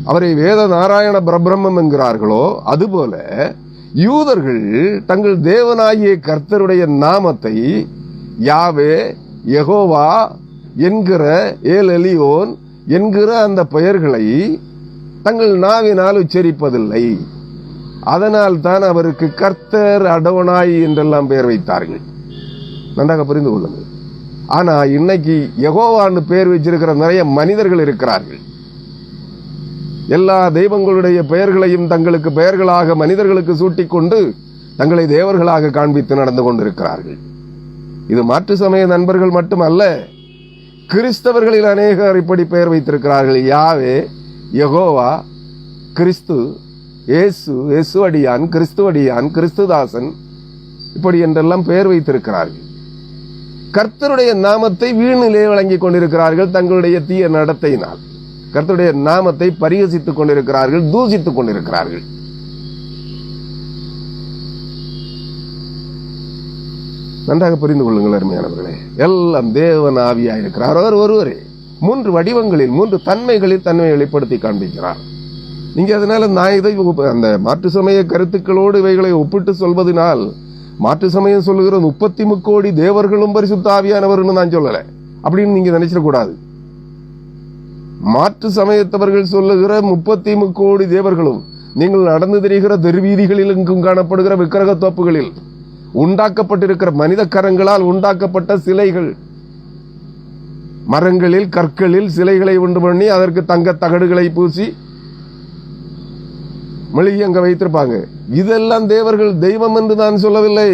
அவரை வேத நாராயண பிரபிரம்மம் என்கிறார்களோ, அதுபோல யூதர்கள் தங்கள் தேவனாகிய கர்த்தருடைய நாமத்தை யாவே, யெகோவா என்கிற, ஏல் எலியோன் என்கிற அந்த பெயர்களை தங்கள் நாவினால் உச்சரிப்பதில்லை. அதனால் தான் அவருக்கு கர்த்தர், அடோனாய் என்றெல்லாம் பெயர் வைத்தார்கள். நன்றாக புரிந்து கொள்ளுங்கள். ஆனா இன்னைக்கு யெகோவான்னு பெயர் வச்சிருக்கிற நிறைய மனிதர்கள் இருக்கிறார்கள். எல்லா தெய்வங்களுடைய பெயர்களையும் தங்களுக்கு பெயர்களாக மனிதர்களுக்கு சூட்டிக்கொண்டு தங்களை தேவர்களாக காண்பித்து நடந்து கொண்டிருக்கிறார்கள். இது மாற்று சமய நண்பர்கள் மட்டுமல்ல, கிறிஸ்தவர்களில் அநேகர் இப்படி பெயர் வைத்திருக்கிறார்கள். யாவே, யெகோவா, கிறிஸ்து, இயேசு, இயேசு அடியான், கிறிஸ்து அடியான், கிறிஸ்துதாசன், இப்படி என்றெல்லாம் பெயர் வைத்திருக்கிறார்கள். கர்த்தருடைய நாமத்தை வீணிலே வழங்கிக் கொண்டிருக்கிறார்கள். தங்களுடைய தீய நடத்தையினால் கர்த்தருடைய நாமத்தை பரிகசித்துக் கொண்டிருக்கிறார்கள், தூசித்துக் கொண்டிருக்கிறார்கள். நன்றாக புரிந்து கொள்ளுங்கள் அருமையானவர்களே. எல்லாம் தேவன் ஆவியாயிருக்கிறார். அவர் ஒருவரே 3 வடிவங்களில் 3 தன்மைகளில் தன்மை வெளிப்படுத்தி காண்பிக்கிறார். நீங்க அதனால நான் இதை அந்த மாற்று சமய கருத்துக்களோடு இவைகளை ஒப்பிட்டு சொல்வதனால், மாற்று சமயம் சொல்லுகிற 33 கோடி தேவர்களும் பரிசுத்த ஆவியானவர்னு நான் சொல்லல அப்படின்னு நீங்க நினைச்சிடக்கூடாது. மாற்று சமயத்தவர்கள் சொல்லுகிற 33 கோடி தேவர்களும் நீங்கள் நடந்து திரிகிற தெருவீதிகளில் எங்கும் காணப்படுகிற விக்கிரக தோப்புகளில் உண்டாக்கப்பட்டிருக்கிற மனித கரங்களால் உண்டாக்கப்பட்ட சிலைகள், மரங்களில் கற்களில் சிலைகளை உண்டு பண்ணி அதற்கு தங்க தகடுகளை பூசி மெழுகி அங்க வைத்திருப்பாங்க. இதெல்லாம் தேவர்கள், தெய்வம் என்று நான் சொல்லவில்லை.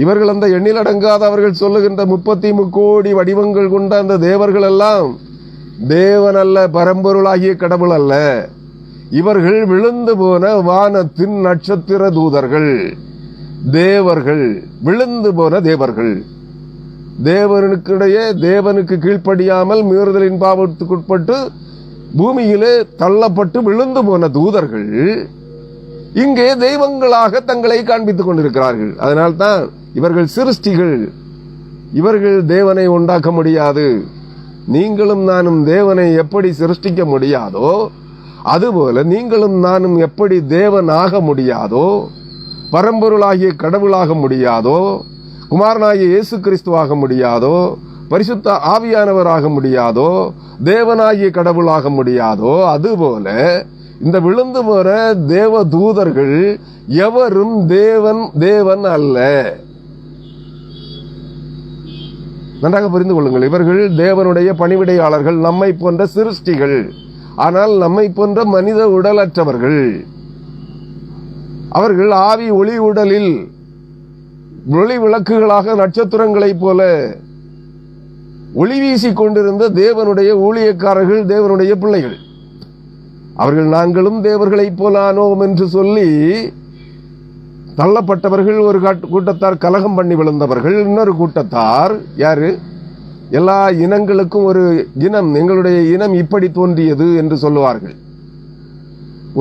இவர்கள் அந்த எண்ணில் அடங்காத அவர்கள் சொல்லுகின்ற 33 கோடி வடிவங்கள் கொண்ட அந்த தேவர்கள் எல்லாம் தேவன் அல்ல, பரம்பொருளாகிய கடவுள் அல்ல. இவர்கள் விழுந்து போன வானத்தின் நட்சத்திர தூதர்கள், தேவர்கள், விழுந்து போன தேவர்கள். தேவனுக்கு கீழ்ப்படியாமல் மீறுதலின் பாவத்துக்குட்பட்டு பூமியிலே தள்ளப்பட்டு விழுந்து போன தூதர்கள் இங்கே தெய்வங்களாக தங்களை காண்பித்துக் கொண்டிருக்கிறார்கள். அதனால்தான் இவர்கள் சிருஷ்டிகள். இவர்கள் தேவனை உண்டாக்க முடியாது. நீங்களும் நானும் தேவனை எப்படி சிருஷ்டிக்க முடியாதோ அதுபோல நீங்களும் நானும் எப்படி தேவன் ஆக முடியாதோ, பரம்பொருளாகிய கடவுளாக முடியாதோ, குமாரனாகிய இயேசு கிறிஸ்துவாக முடியாதோ, பரிசுத்த ஆவியானவராக முடியாதோ, தேவனாகிய கடவுளாக முடியாதோ, அதுபோல இந்த விழுந்து போற தேவ தூதர்கள் எவரும் தேவன் அல்ல. நன்றாக புரிந்து கொள்ளுங்கள். இவர்கள் தேவனுடைய பணிவிடையாளர்கள், நம்மை போன்ற சிருஷ்டிகள். ஆனால் நம்மை போன்ற மனித உடலற்றவர்கள். அவர்கள் ஆவி ஒளி உடலில் ஒளி விளக்குகளாக நட்சத்திரங்களைப் போல ஒளி வீசிக் கொண்டிருந்த தேவனுடைய ஊழியக்காரர்கள், தேவனுடைய பிள்ளைகள். அவர்கள் நாங்களும் தேவர்களைப் போல ஆனோம் என்று சொல்லி தள்ளப்பட்டவர்கள். ஒரு கூட்டத்தார் கலகம் பண்ணி விழுந்தவர்கள். இன்னொரு கூட்டத்தார் யாரு? எல்லா இனங்களுக்கும் ஒரு இனம், எங்களுடைய இனம் இப்படி தோன்றியது என்று சொல்லுவார்கள்.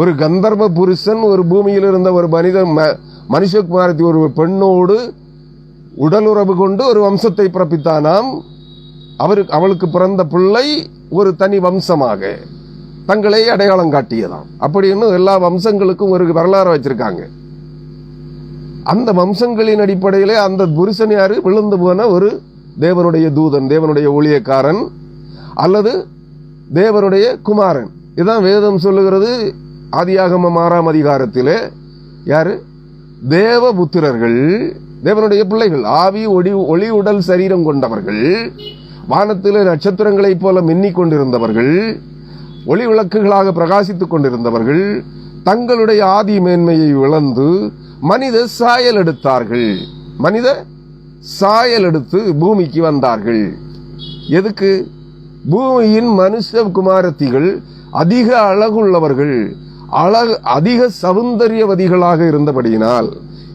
ஒரு கந்தர்வ புருஷன் ஒரு பூமியில் இருந்த ஒரு மனுஷகுமாரத்தி ஒரு பெண்ணோடு உடலுறவு கொண்டு ஒரு வம்சத்தை பிறப்பித்தானாம். அவளுக்கு பிறந்த பிள்ளை ஒரு தனி வம்சமாக தங்களை அடையாளம் காட்டியதாம். அப்படின்னு எல்லா வம்சங்களுக்கும் ஒரு வரலாறு வச்சிருக்காங்க. அந்த வம்சங்களின் அடிப்படையிலே அந்த புருஷன் யாரு? விழுந்து போன ஒரு தேவனுடைய தூதன், தேவனுடைய ஊழியக்காரன் அல்லது தேவனுடைய குமாரன். இதுதான் வேதம் சொல்லுகிறது. ஆதியாகமம் 6ஆம் அதிகாரத்திலே யாரு? தேவபுத்திரர்கள், தேவனுடைய பிள்ளைகள், ஆவி ஒளி உடல் சரீரம் கொண்டவர்கள், வானத்திலே நட்சத்திரங்களைப் போல மின்னிக் கொண்டிருந்தவர்கள், ஒளி விளக்குகளாக பிரகாசித்துக் கொண்டிருந்தவர்கள், தங்களுடைய ஆதி மேன்மையை இழந்து மனித சாயல் எடுத்தார்கள். மனித சாயல் எடுத்து பூமிக்கு வந்தார்கள். எதுக்கு? பூமியின் மனுஷ குமாரத்திகள் அதிக அழகுள்ளவர்கள், அதிக சௌந்தரியவதிகளாக இருந்தபடியினால்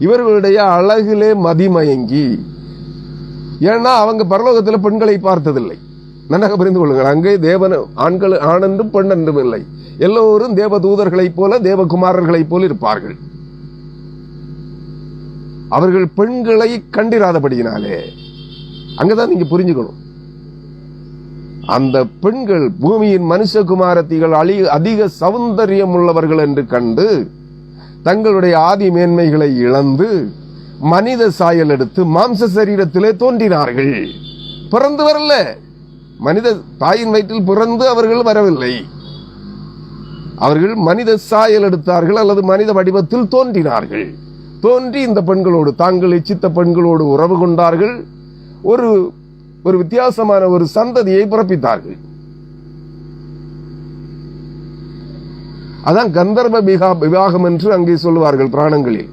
இவர்களுடைய அழகிலே மதிமயங்கி, ஏன்னா அவங்க பரலோகத்தில் பெண்களை பார்த்ததில்லை. நன்றாக புரிந்து கொள்ளுங்கள். அங்கே தேவன் ஆண்கள் ஆணென்றும் பெண் என்றும் இல்லை. எல்லோரும் தேவ தூதர்களைப் போல தேவகுமாரர்களைப் போல இருப்பார்கள். அவர்கள் பெண்களை கண்டிராதபடியினாலே அங்கதான் நீங்க புரிஞ்சுக்கணும். அந்த பெண்கள் பூமியின் மனுஷகுமாரத்திகள் அதிக சௌந்தரியம் உள்ளவர்கள் என்று கண்டு தங்களுடைய ஆதி மேன்மைகளை இழந்து மனித சாயல் எடுத்து மாம்ச சரீரத்திலே தோன்றினார்கள். பிறந்து வரல, மனித தாயின் வயிற்றில் பிறந்து அவர்கள் வரவில்லை. அவர்கள் மனித சாயல் எடுத்தார்கள் அல்லது மனித வடிவத்தில் தோன்றினார்கள். தோன்றி இந்த பெண்களோடு, தாங்கள் இச்சித்த பெண்களோடு உறவு கொண்டார்கள். ஒரு வித்தியாசமான ஒரு சந்ததியை பிறப்பித்தார்கள். அதான் கந்தர்வ விவாகம் என்று அங்கே சொல்லுவார்கள் புராணங்களில்.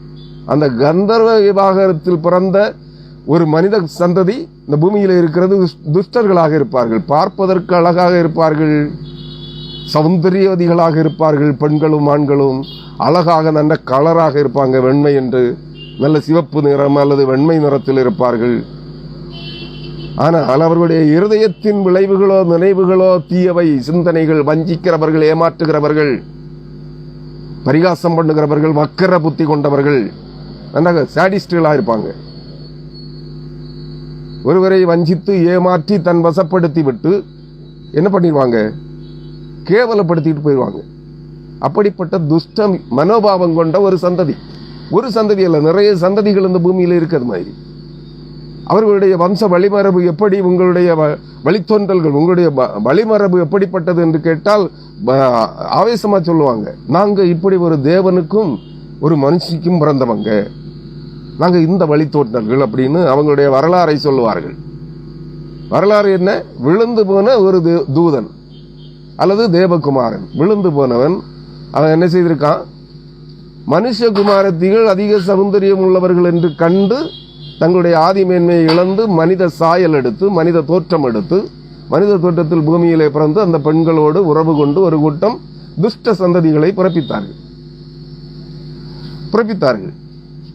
அந்த கந்தர்வ விவாகத்தில் பிறந்த ஒரு மனித சந்ததி இந்த பூமியில் இருக்கிறது. துஷ்டர்களாக இருப்பார்கள், பார்ப்பதற்கு அழகாக இருப்பார்கள், சௌந்தரியவதிகளாக இருப்பார்கள். பெண்களும் ஆண்களும் அழகாக நல்ல கலராக இருப்பாங்க. வெண்மை என்று நல்ல சிவப்பு நிறம் அல்லது வெண்மை நிறத்தில் இருப்பார்கள். ஆனால் அவர்களுடைய இருதயத்தின் விளைவுகளோ நினைவுகளோ தீயவை சிந்தனைகள், வஞ்சிக்கிறவர்கள், ஏமாற்றுகிறவர்கள், பரிகாசம் பண்ணுகிறவர்கள், வக்கர புத்தி கொண்டவர்கள், நன்றாக சாடிஸ்டுகளா இருப்பாங்க. ஒருவரை வஞ்சித்து ஏமாற்றி தன் வசப்படுத்தி விட்டு என்ன பண்ணிடுவாங்க? கேவலப்படுத்திட்டு போயிடுவாங்க. அப்படிப்பட்ட துஷ்ட மனோபாவம் கொண்ட ஒரு சந்ததி. ஒரு சந்ததி அல்ல, நிறைய சந்ததிகள் இந்த பூமியில் இருக்கிறது மாதிரி. அவர்களுடைய வம்ச வழிமரபு எப்படி, உங்களுடைய வழித்தோன்றல்கள், உங்களுடைய வழிமரபு எப்படிப்பட்டது என்று கேட்டால் ஆவேசமா சொல்லுவாங்க, நாங்க இப்படி ஒரு தேவனுக்கும் ஒரு மனுஷிக்கும் பிறந்தவங்க, நாங்க இந்த வழித்தோன்றல்கள் அப்படின்னு அவங்களுடைய வரலாறை சொல்லுவார்கள். வரலாறு என்ன? விழுந்து போன ஒரு தூதன் அல்லது தேவகுமாரன். விழுந்து போனவன் அவன் என்ன செய்திருக்கான்? மனுஷகுமாரத்திகள் அதிக சௌந்தரியம் உள்ளவர்கள் என்று கண்டு தங்களுடைய ஆதி மேன்மையை இழந்து மனித சாயல் எடுத்து, மனித தோற்றம் எடுத்து, மனித தோற்றத்தில் பூமியிலே பிறந்து அந்த பெண்களோடு உறவு கொண்டு ஒரு கூட்டம் துஷ்ட சந்ததிகளை பிறப்பித்தார்கள்.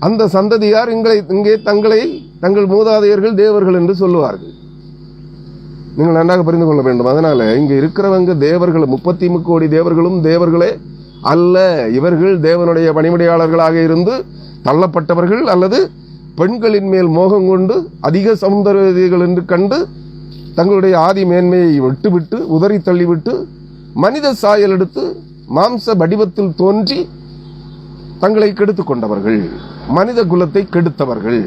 அந்த சந்ததியார் இங்கே தங்கள் மூதாதையர்கள் தேவர்கள் என்று சொல்லுவார்கள். நீங்கள் நன்றாக புரிந்து கொள்ள வேண்டும். அதனால இங்க இருக்கிறவங்க தேவர்கள், 30 கோடி தேவர்களும் தேவர்களே அல்ல. இவர்கள் தேவனுடைய பணிமுடையாளர்களாக இருந்து தள்ளப்பட்டவர்கள் அல்லது பெண்களின் மேல் மோகம் கொண்டு அதிக சௌந்தரியங்கள் என்று கண்டு தங்களுடைய ஆதி மேன்மையை விட்டுவிட்டு உதறி தள்ளிவிட்டு மனித சாயல் எடுத்து மாம்ச வடிவத்தில் தோன்றி தங்களை கெடுத்துக் கொண்டவர்கள், மனித குலத்தை கெடுத்தவர்கள்.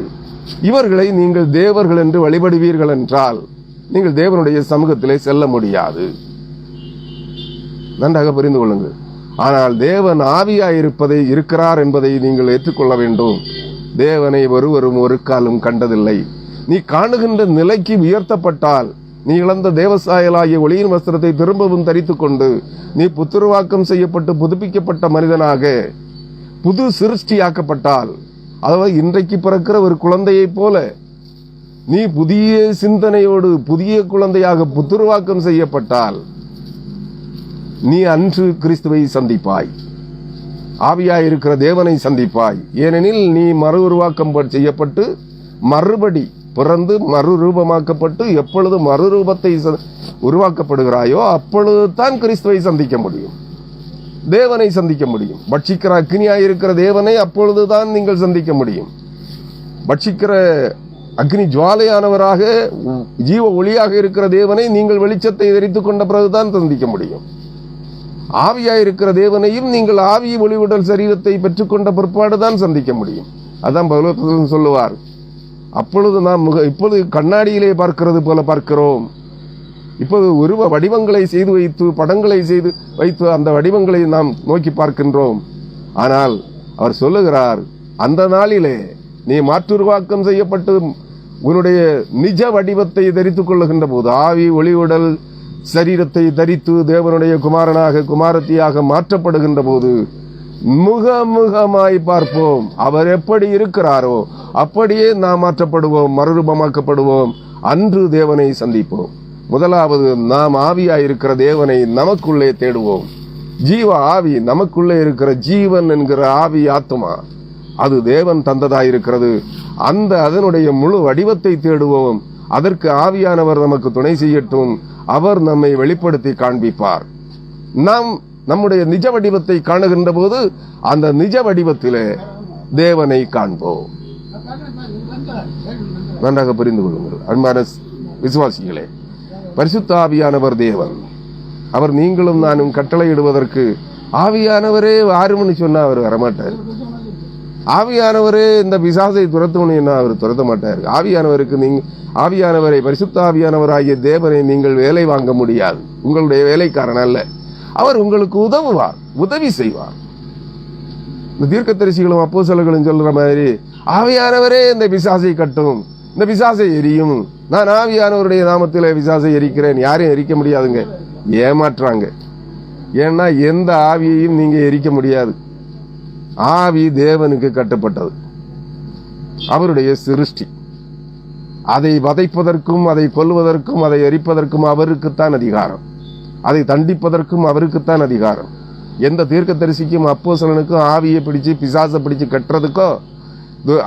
இவர்களை நீங்கள் தேவர்கள் என்று வழிபடுவீர்கள் என்றால் நீங்கள் தேவனுடைய சமூகத்திலே செல்ல முடியாது. நன்றாக புரிந்து கொள்ளுங்கள். ஆனால் தேவன் ஆவியாயிருப்பதை இருக்கிறார் என்பதை நீங்கள் ஏற்றுக்கொள்ள வேண்டும். தேவனை ஒருவரும் ஒரு காலம் கண்டதில்லை. நீ காணுகின்ற நிலைக்கு உயர்த்தப்பட்டால், நீ இழந்த தேவசாயலாகிய ஒளியின் வஸ்திரத்தை திரும்பவும் தரித்துக் கொண்டு நீ புத்துருவாக்கம் செய்யப்பட்டு புதுப்பிக்கப்பட்ட மனிதனாக புது சிருஷ்டியாக்கப்பட்டால், அதாவது இன்றைக்கு பிறக்கிற ஒரு குழந்தையைப் போல நீ புதிய சிந்தனையோடு புதிய குழந்தையாக புத்துருவாக்கம் செய்யப்பட்டால் நீ அன்று கிறிஸ்துவை சந்திப்பாய், ஆவியாயிருக்கிற தேவனை சந்திப்பாய். ஏனெனில் நீ மறு உருவாக்கம் செய்யப்பட்டு மறுபடி பிறந்து மறுரூபமாக்கப்பட்டு எப்பொழுது மறுரூபத்தை உருவாக்கப்படுகிறாயோ அப்பொழுதுதான் கிறிஸ்துவை சந்திக்க முடியும், தேவனை சந்திக்க முடியும். பட்சிக்கிற அக்னியாயிருக்கிற தேவனை அப்பொழுதுதான் நீங்கள் சந்திக்க முடியும். பட்சிக்கிற அக்னி ஜுவாலையானவராக ஜீவ ஒளியாக இருக்கிற தேவனை நீங்கள் வெளிச்சத்தை தரித்துக் கொண்ட பிறகுதான் சந்திக்க முடியும். ஆவியாயிருக்கிற தேவனையும் நீங்கள் ஆவி ஒளிவுடல் சரீரத்தை பெற்றுக்கொண்ட பிற்பாடுதான் சந்திக்க முடியும். அதான் பவுல் சொல்லுவார், அப்பொழுது நாம் இப்பொழுது கண்ணாடியிலே பார்க்கிறது போல பார்க்கிறோம், இப்போது உருவ வடிவங்களை செய்து வைத்து படங்களை செய்து வைத்து அந்த வடிவங்களை நாம் நோக்கி பார்க்கின்றோம். ஆனால் அவர் சொல்லுகிறார், அந்த நாளிலே நீ மாற்றுருவாக்கம் செய்யப்பட்டு உன்னுடைய நிஜ வடிவத்தை தரித்துக் கொள்ளுகின்ற போது, ஆவி ஒளிவுடல் சரீரத்தை தரித்து தேவனுடைய குமாரனாக குமாரத்தியாக மாற்றப்படுகின்ற போது முகமுகமாய் பார்ப்போம். அவர் எப்படி இருக்கிறாரோ அப்படியே நாம் மாற்றப்படுவோம், மறுரூபமாக்கப்படுவோம். அன்று தேவனை சந்திப்போம். முதலாவது, நாம் ஆவியாயிருக்கிற தேவனை நமக்குள்ளே தேடுவோம். ஜீவ ஆவி, நமக்குள்ளே இருக்கிற ஜீவன் என்கிற ஆவி ஆத்மா, அது தேவன் தந்ததாயிருக்கிறது. அதனுடைய முழு வடிவத்தை தேடுவோம். அதற்கு ஆவியானவர் நமக்கு துணை செய்யட்டும். அவர் நம்மை வெளிப்படுத்தி காண்பிப்பார். நாம் நம்முடைய நிஜ வடிவத்தை காணுகின்ற போது அந்த நிஜ வடிவத்திலே தேவனை காண்போம். நன்றாக புரிந்து கொள்ளுங்கள் அன்பான விசுவாசிகளே. பரிசுத்த ஆவியானவர் தேவன். அவர் நீங்களும் நானும் கட்டளையிடுவதற்கு ஆவியானவரே 6 மணி சொன்னா அவர் வரமாட்டார். ஆவியானவரே இந்த பிசாசை துரத்தணும்னா அவர் துரத்த மாட்டார். ஆவியானவரை பரிசுத்த ஆவியானவராகிய தேவனை நீங்கள் வேலை வாங்க முடியாது. உங்களுடைய வேலைக்காரன் அல்ல. அவர் உங்களுக்கு உதவுவார், உதவி செய்வார். இந்த தீர்க்கதரிசிகளும் அப்போஸ்தலர்களும் சொல்ற மாதிரி, ஆவியானவரே இந்த பிசாசை கட்டும், இந்த பிசாசை எரியும், நான் ஆவியானவருடைய நாமத்திலே பிசாசை எரிக்கிறேன். யாரையும் எரிக்க முடியாதுங்க, ஏமாற்றாங்க. ஏன்னா எந்த ஆவியையும் நீங்க எரிக்க முடியாது. ஆவி தேவனுக்கு கட்டப்பட்டது, அவருடைய சிருஷ்டி. அதை வதைப்பதற்கும் அதை கொல்வதற்கும் அதை எரிப்பதற்கும் அவருக்குத்தான் அதிகாரம். அதை தண்டிப்பதற்கும் அவருக்குத்தான் அதிகாரம். எந்த தீர்க்கதரிசிக்கும் அப்போஸ்தலனுக்கும் ஆவியை பிடிச்சு பிசாசை பிடிச்சு கட்டுறதுக்கோ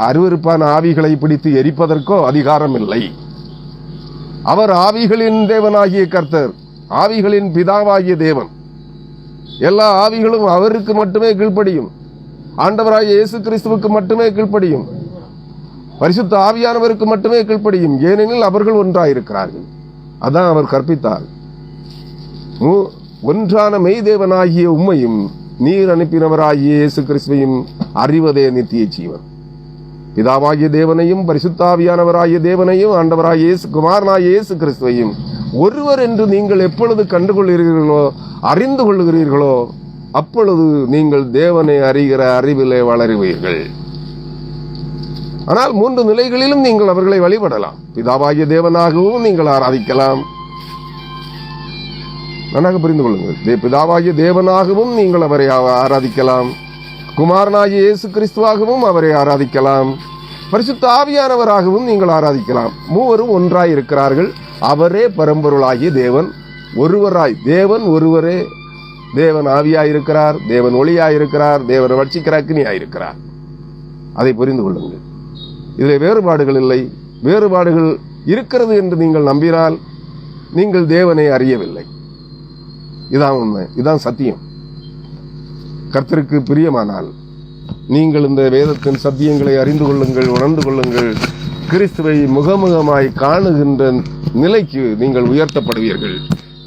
அருவருப்பான ஆவிகளை பிடித்து எரிப்பதற்கோ அதிகாரம் இல்லை. அவர் ஆவிகளின் தேவனாகிய கர்த்தர், ஆவிகளின் பிதாவாகிய தேவன். எல்லா ஆவிகளும் அவருக்கு மட்டுமே கீழ்ப்படியும். ஆண்டவராகிய இயேசு கிறிஸ்துவுக்கு மட்டுமே கீழ்ப்படியும். பரிசுத்த ஆவியானவருக்கு மட்டுமே கீழ்ப்படியும். ஏனெனில் அவர்கள் ஒன்றாயிருக்கிறார்கள். அதான் அவர் கற்பித்தார். ஒன்றான மெய்தேவனாகிய உம்மையும் நீர் அனுப்பினவராகிய இயேசு கிறிஸ்துவையும் அறிவதே நித்திய ஜீவன். பிதாவாகிய தேவனையும் பரிசுத்தாவியானவராகிய தேவனையும் ஆண்டவராகிய குமாரனாகிய இயேசு கிறிஸ்துவையும் ஒருவர் என்று நீங்கள் எப்பொழுது கண்டுகொள்கிறீர்களோ அறிந்து கொள்ளுகிறீர்களோ அப்பொழுது நீங்கள் தேவனை அறிகிற அறிவிலே வளருவீர்கள். ஆனால் 3 நிலைகளிலும் நீங்கள் அவர்களை வழிபடலாம். பிதாவாகிய தேவனாகவும் நீங்கள் ஆராதிக்கலாம். நன்றாக புரிந்து கொள்ளுங்கள். பிதாவாகிய தேவனாகவும் நீங்கள் அவரை ஆராதிக்கலாம். குமாரனாகிய இயேசு கிறிஸ்துவாகவும் அவரை ஆராதிக்கலாம். பரிசுத்த ஆவியானவராகவும் நீங்கள் ஆராதிக்கலாம். மூவரும் ஒன்றாய் இருக்கிறார்கள். அவரே பரம்பொருளாகிய தேவன். தேவன் ஒருவரே. தேவன் ஆவியாயிருக்கிறார், தேவன் ஒளியாயிருக்கிறார், தேவன் வட்சிக்கிற அக்னியாயிருக்கிறார். அதை புரிந்து கொள்ளுங்கள். இதில் வேறுபாடுகள் இல்லை. வேறுபாடுகள் இருக்கிறது என்று நீங்கள் நம்பினால் நீங்கள் தேவனை அறியவில்லை. இதான் உண்மை, இதான் சத்தியம். கர்த்தருக்கு பிரியமானால் நீங்கள் இந்த வேதத்தின் சத்தியங்களை அறிந்து கொள்ளுங்கள், உணர்ந்து கொள்ளுங்கள். கிறிஸ்துவை முகமுகமாய் காணுகின்ற நிலைக்கு நீங்கள் உயர்த்தப்படுவீர்கள்.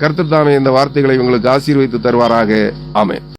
கர்த்தர் தாமே இந்த வார்த்தைகளை உங்களுக்கு ஆசீர்வதித்து தருவாராக. ஆமென்.